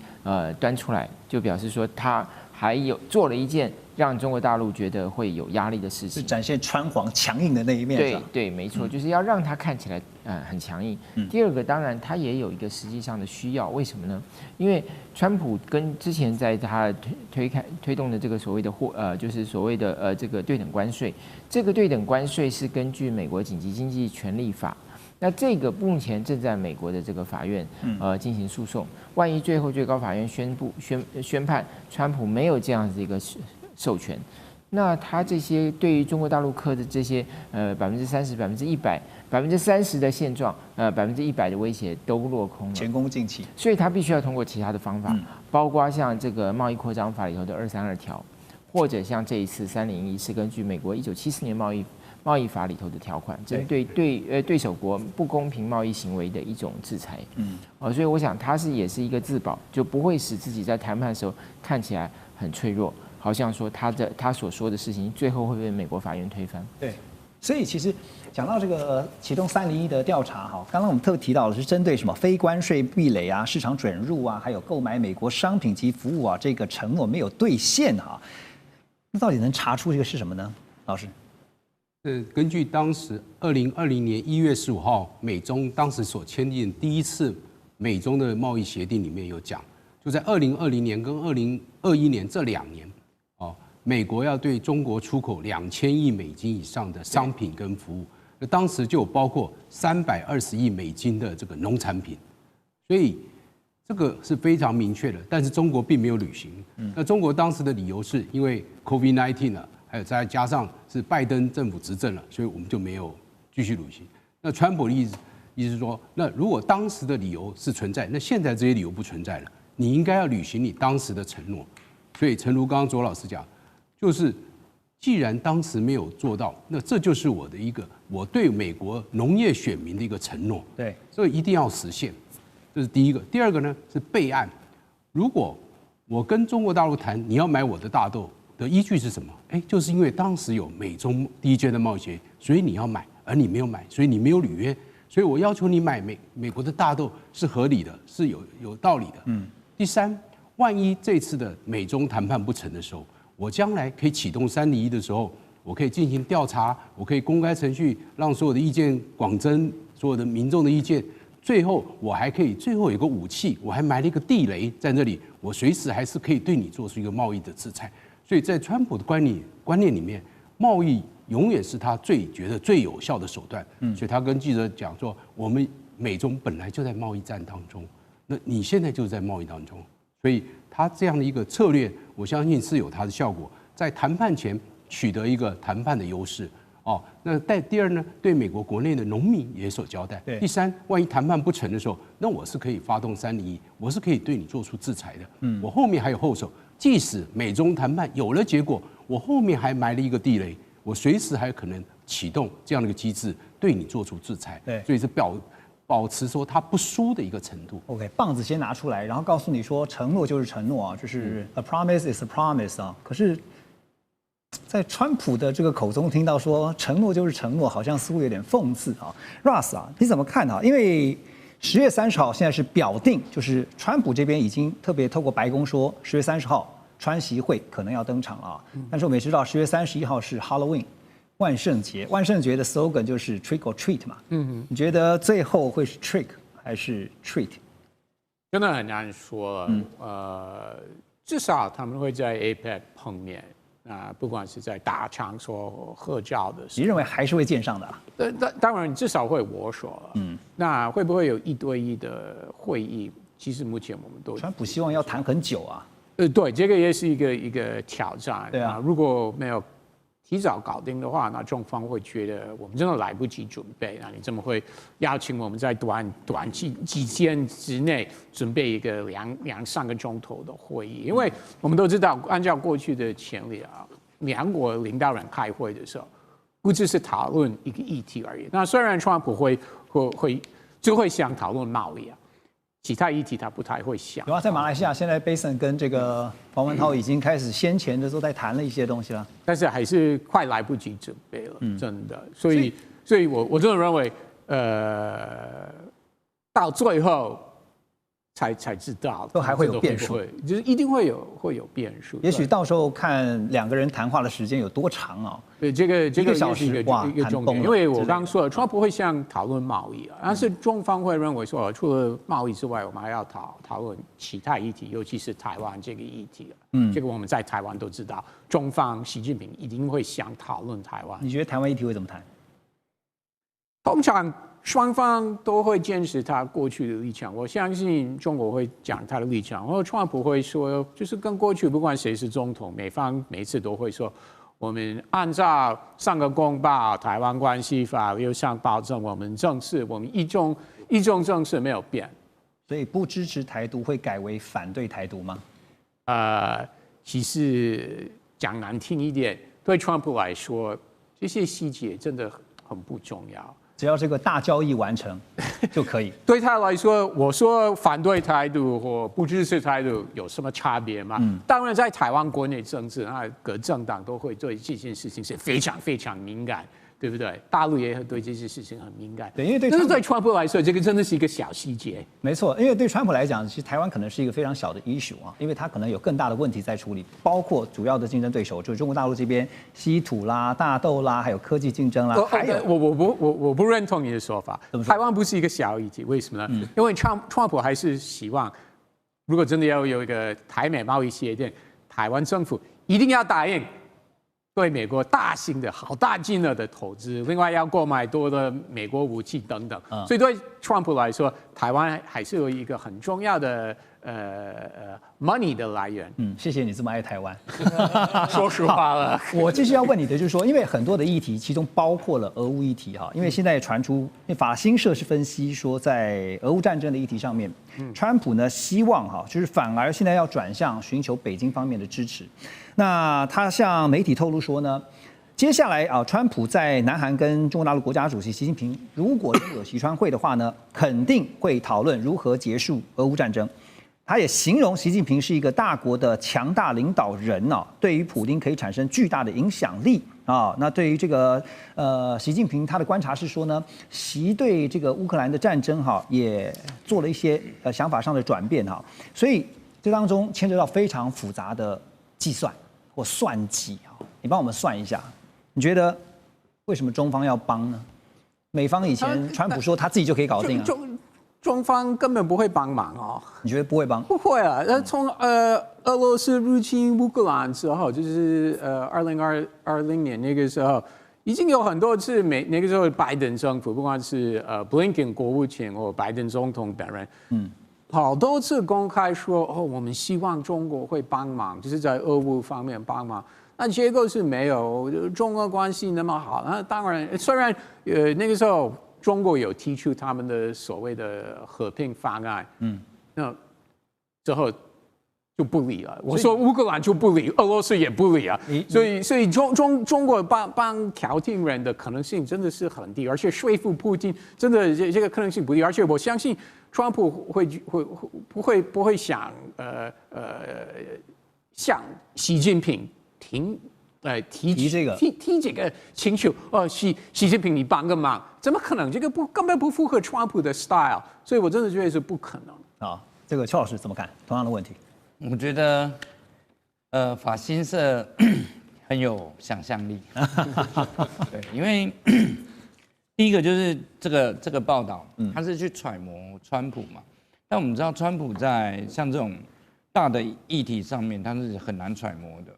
端出来，就表示说他还有做了一件让中国大陆觉得会有压力的事情，是展现川皇强硬的那一面。对，没错，就是要让他看起来很强硬。第二个，当然他也有一个实际上的需要，为什么呢？因为川普跟之前在他推动的这个所谓的就是所谓的这个对等关税，这个对等关税是根据美国紧急经济权利法。那这个目前正在美国的这个法院进行诉讼，万一最后最高法院宣判川普没有这样子一个授权，那他这些对于中国大陆课的这些30%、100%的现状，100%的威胁都落空了，前功尽弃。所以他必须要通过其他的方法，包括像这个贸易扩张法里头的232条，或者像这一次301是根据美国1974年贸易法里头的条款，针对对手国不公平贸易行为的一种制裁。所以我想他也是一个自保，就不会使自己在谈判的时候看起来很脆弱，好像说他所说的事情最后会被美国法院推翻。对，所以其实讲到这个启动301的调查哈，刚刚我们特别提到的是针对什么非关税壁垒啊、市场准入啊，还有购买美国商品及服务啊，这个承诺没有兑现哈，那到底能查出这个是什么呢？老师？根据当时2020年1月15号美中当时所签订第一次美中的贸易协定里面有讲，就在2020年跟2021年这2年，美国要对中国出口2000亿美金以上的商品跟服务，那当时就有包括320亿美金的这个农产品，所以这个是非常明确的，但是中国并没有履行。那中国当时的理由是因为 COVID-19 呢。还有再加上是拜登政府执政了，所以我们就没有继续履行。那川普的意思是说，那如果当时的理由是存在，那现在这些理由不存在了，你应该要履行你当时的承诺。所以，诚如刚刚左老师讲，就是既然当时没有做到，那这就是我对美国农业选民的一个承诺。对，所以一定要实现，这是第一个。第二个呢是备案，如果我跟中国大陆谈，你要买我的大豆。的依据是什么？就是因为当时有美中第一阶的贸易协议，所以你要买，而你没有买，所以你没有履约，所以我要求你买美国的大豆是合理的，是有道理的。第三，万一这次的美中谈判不成的时候，我将来可以启动301的时候，我可以进行调查，我可以公开程序，让所有的意见广征，所有的民众的意见。最后，我还可以最后有个武器，我还埋了一个地雷在那里，我随时还是可以对你做出一个贸易的制裁。所以在川普的观念里面，贸易永远是他觉得最有效的手段。所以他跟记者讲说，我们美中本来就在贸易战当中，那你现在就是在贸易当中，所以他这样的一个策略，我相信是有它的效果，在谈判前取得一个谈判的优势。那第二呢，对美国国内的农民也有交代。第三，万一谈判不成的时候，那我是可以发动301，我是可以对你做出制裁的。我后面还有后手。即使美中谈判有了结果，我后面还埋了一个地雷，我随时还可能启动这样的一个机制，对你做出制裁。对，所以是保持说他不输的一个程度。OK， 棒子先拿出来，然后告诉你说，承诺就是承诺啊，就是 a promise is a promise 啊。可是，在川普的这个口中听到说承诺就是承诺，好像似乎有点讽刺啊。Russ 啊，你怎么看啊？因为10月30号现在是表定，就是川普这边已经特别透过白宫说10月30号川习会可能要登场了啊。但是我们也知道10月31号是 Halloween 万圣节，万圣节的 slogan 就是 Trick or Treat 嘛。你觉得最后会是 Trick 还是 Treat？ 真的很难说了。至少他们会在 APEC 碰面。不管是在大场所合照的时候，你认为还是会见上的啊？当然至少会握手了。那会不会有1对1的会议？其实目前我们都川普希望要谈很久啊。对，这个也是一个挑战。对啊，如果没有提早搞定的话，那中方会觉得我们真的来不及准备。那你怎么会邀请我们在短几天之内准备一个两三个钟头的会议？因为我们都知道，按照过去的前例啊，两国领导人开会的时候，不只是讨论一个议题而已。那虽然川普会想讨论贸易啊。其他议题他不太会想。有啊，在马来西亚，现在 Basin 跟这个黄文韬已经开始先前的时候在谈了一些东西了，但是还是快来不及准备了，真的。所以我真的认为，到最后才知道，都还会有变数，就是一定会有变数。也许到时候看两个人谈话的时间有多长啊？对，这个1个小时一个重点，因为我刚刚说了，川普会想讨论贸易啊，但是中方会认为说，除了贸易之外，我们还要讨论其他议题，尤其是台湾这个议题。这个我们在台湾都知道，中方习近平一定会想讨论台湾。你觉得台湾议题会怎么谈？通常双方都会坚持他过去的立场，我相信中国会讲他的立场，然后川普会说，就是跟过去不管谁是总统，美方每次都会说，我们按照上个公报、台湾关系法又上保证我们政治，我们一中政策没有变，所以不支持台独会改为反对台独吗？其实讲难听一点，对川普来说，这些细节真的很不重要。只要这个大交易完成就可以。对他来说，我说反对台独或不支持台独有什么差别吗？当然，在台湾国内政治，那各政党都会对这件事情是非常非常敏感，对不对？大陆也对这些事情很敏感。对，因为但是对川普来说，这个真的是一个小细节。没错，因为对川普来讲，其实台湾可能是一个非常小的 issue 啊，因为他可能有更大的问题在处理，包括主要的竞争对手就是中国大陆这边稀土啦、大豆啦，还有科技竞争啦。还有我不认同你的说法。台湾不是一个小议题，为什么呢？因为川普还是希望，如果真的要有一个台美贸易协定，台湾政府一定要答应。对美国大型的好大金额的投资，另外要购买多的美国武器等等，所以对川普来说，台湾还是有一个很重要的money 的来源。谢谢你这么爱台湾。说实话了，我继续要问你的就是说，因为很多的议题，其中包括了俄乌议题哈，因为现在传出，因为法新社是分析说，在俄乌战争的议题上面，川普呢希望哈，就是反而现在要转向寻求北京方面的支持。那他向媒体透露说呢，接下来啊，川普在南韩跟中国大陆国家主席习近平如果有习川会的话呢，肯定会讨论如何结束俄乌战争。他也形容习近平是一个大国的强大领导人啊，对于普丁可以产生巨大的影响力啊。那对于这个习近平他的观察是说呢，习对这个乌克兰的战争哈也做了一些想法上的转变哈，所以这当中牵扯到非常复杂的计算或算计啊。你帮我们算一下，你觉得为什么中方要帮呢？美方以前川普说他自己就可以搞定啊。中方根本不会帮忙哦。你觉得不会帮？不会啊。从俄罗斯入侵乌克兰之后，就是2020年那个时候，已经有很多次那个时候拜登政府，不管是Blinken 国务卿或拜登总统本人，好多次公开说我们希望中国会帮忙，就是在俄乌方面帮忙。那结果是没有，中俄关系那么好。那当然，虽然那个时候。中国有提出他们的所谓的和平方案，那之后就不理了。我说乌克兰就不理，俄罗斯也不理啊。所以中国帮调停人的可能性真的是很低，而且说服普京真的这个可能性不低。而且我相信川普不会想向习近平提这个请求习近平你帮个忙，怎么可能？这个根本不符合川普的 style， 所以我真的觉得是不可能啊。这个邱老师怎么看？同样的问题，我觉得法新社很有想象力，对，因为第一个就是这个报道，他是去揣摩川普嘛，但我们知道川普在像这种大的议题上面，他是很难揣摩的，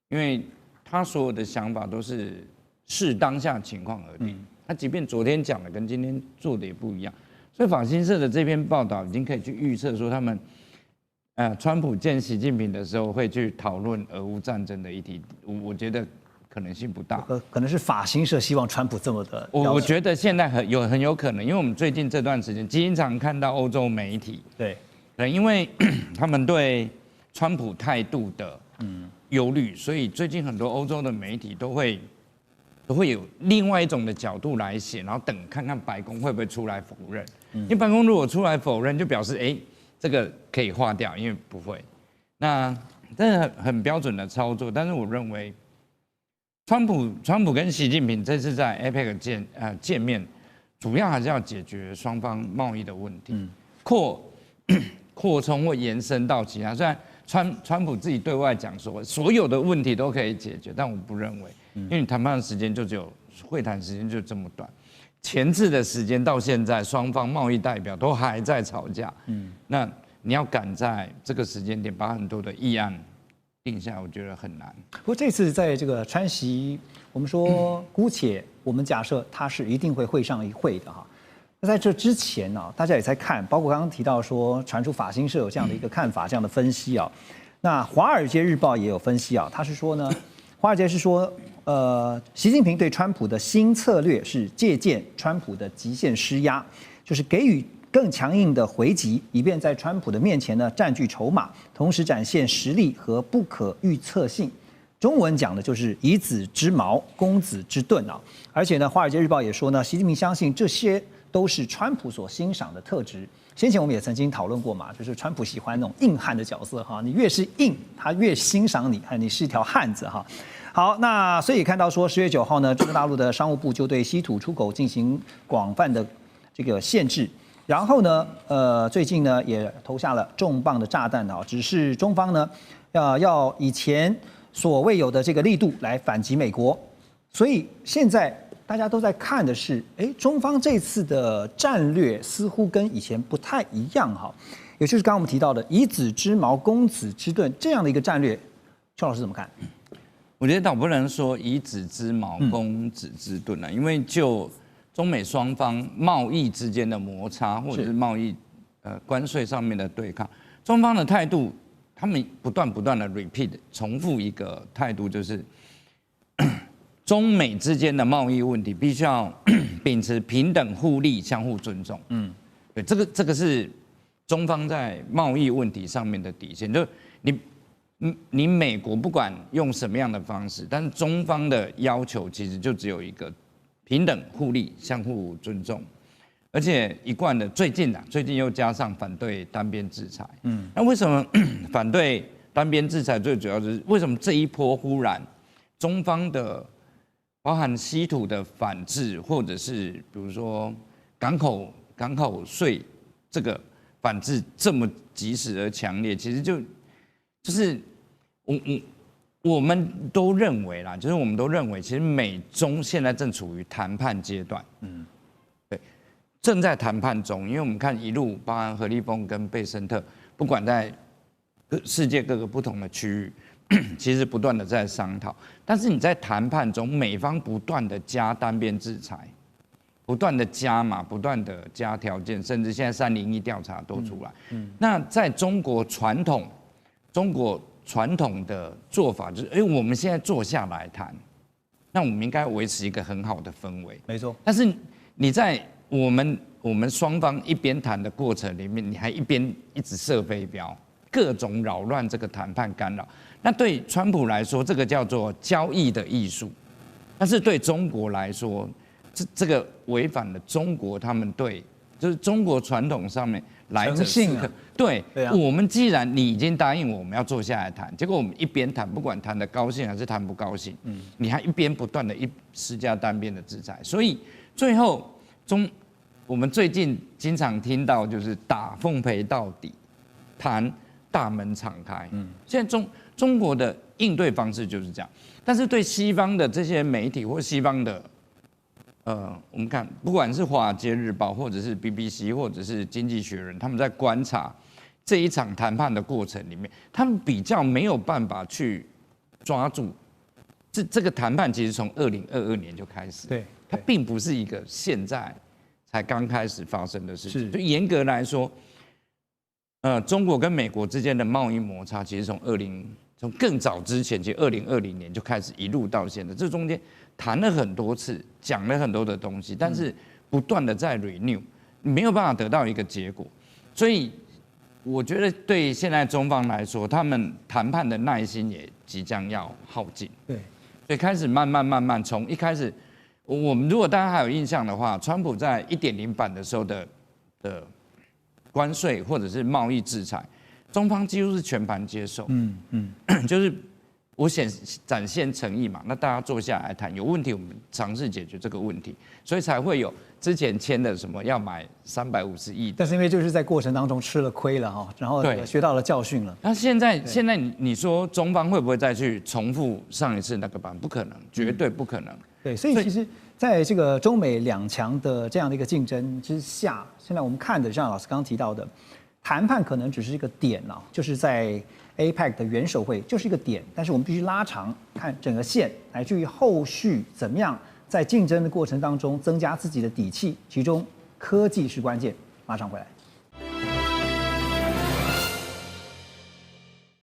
因为他所有的想法都是视当下情况而定，他即便昨天讲的跟今天做的也不一样，所以法新社的这篇报道已经可以去预测说他们川普见习近平的时候会去讨论俄乌战争的议题，我觉得可能性不大。可能是法新社希望川普这么的。我觉得现在很有可能，因为我们最近这段时间经常看到欧洲媒体，对，因为他们对川普态度的忧虑，所以最近很多欧洲的媒体都会有另外一种的角度来写，然后等看看白宫会不会出来否认。因为白宫如果出来否认，就表示这个可以划掉，因为不会。那这是很标准的操作，但是我认为，川普跟习近平这次在 APEC 见面，主要还是要解决双方贸易的问题，扩充或延伸到其他。虽然川普自己对外讲说，所有的问题都可以解决，但我不认为，因为你谈判的时间就只有会谈时间就这么短。前置的时间到现在，双方贸易代表都还在吵架。那你要赶在这个时间点把很多的议案定下，我觉得很难。不过这次在这个川习，我们说姑且我们假设他是一定会上一会的哈。那在这之前呢，大家也在看，包括刚刚提到说传出法新社有这样的一个看法、这样的分析啊。那《华尔街日报》也有分析啊，他是说呢，华尔街是说。习近平对川普的新策略是借鉴川普的极限施压，就是给予更强硬的回击，以便在川普的面前呢占据筹码，同时展现实力和不可预测性。中文讲的就是以子之矛攻子之盾啊！而且呢，《华尔街日报》也说呢，习近平相信这些都是川普所欣赏的特质。先前我们也曾经讨论过嘛，就是川普喜欢那种硬汉的角色哈，你越是硬，他越欣赏你，你是一条汉子哈。好，那所以看到说10月9号呢，中国大陆的商务部就对稀土出口进行广泛的这个限制，然后呢，最近呢也投下了重磅的炸弹啊，只是中方呢要以前所未有的这个力度来反击美国，所以现在大家都在看的是，中方这次的战略似乎跟以前不太一样哈，也就是刚刚我们提到的以子之矛攻子之盾这样的一个战略，邱老师怎么看？我觉得倒不能说以子之矛攻子之盾了，因为就中美双方贸易之间的摩擦，或者是贸易关税上面的对抗，中方的态度，他们不断的 repeat 重复一个态度，就是中美之间的贸易问题必须要秉持平等互利、相互尊重。对，这个是中方在贸易问题上面的底线，就是你美国不管用什么样的方式，但是中方的要求其实就只有一个平等互利、相互尊重，而且一贯的最近又加上反对单边制裁。那为什么反对单边制裁？最主要就是为什么这一波忽然中方的包含稀土的反制，或者是比如说港口税这个反制这么及时而强烈，其实就是我们都认为啦，就是我们都认为，其实美中现在正处于谈判阶段，对，正在谈判中。因为我们看一路，包含何立峰跟贝森特，不管在世界各个不同的区域，其实不断的在商讨。但是你在谈判中，美方不断的加单边制裁，不断的加码，不断的加条件，甚至现在301调查都出来。那在中国传统的做法就是，我们现在坐下来谈，那我们应该维持一个很好的氛围，没错。但是你在我们双方一边谈的过程里面，你还一直射飞镖，各种扰乱这个谈判干扰。那对川普来说，这个叫做交易的艺术；但是对中国来说，这个违反了中国他们就是中国传统上面来者是客。对，我们既然你已经答应我们要坐下来谈，结果我们一边谈，不管谈的高兴还是谈不高兴，你还一边不断的施加单边的制裁，所以最后我们最近经常听到就是打奉陪到底，谈大门敞开。现在中国的应对方式就是这样，但是对西方的这些媒体或西方的我们看，不管是《华尔街日报》或者是 BBC 或者是《经济学人》，他们在观察这一场谈判的过程里面，他们比较没有办法去抓住这个谈判，其实从2022年就开始，对，它并不是一个现在才刚开始发生的事情。就严格来说，中国跟美国之间的贸易摩擦，其实从更早之前，其实2020年就开始一路到现在，这中间谈了很多次，讲了很多的东西，但是不断的在 renew， 没有办法得到一个结果，所以我觉得对现在中方来说，他们谈判的耐心也即将要耗尽。对，所以开始慢慢从一开始，我们如果大家还有印象的话，川普在1.0版的时候的关税或者是贸易制裁，中方几乎是全盘接受。就是我展现诚意嘛，那大家坐下来谈，有问题我们尝试解决这个问题，所以才会有之前签的什么要买350亿。但是因为就是在过程当中吃了亏了哈，然后学到了教训了。那现在你说中方会不会再去重复上一次那个版？不可能，绝对不可能。对，所以其实在这个中美两强的这样的一个竞争之下，现在我们看的像老师刚刚提到的，谈判可能只是一个点啊，就是在 APEC 的元首会就是一个点，但是我们必须拉长看整个线，来至于后续怎么样在竞争的过程当中增加自己的底气，其中科技是关键。马上回来。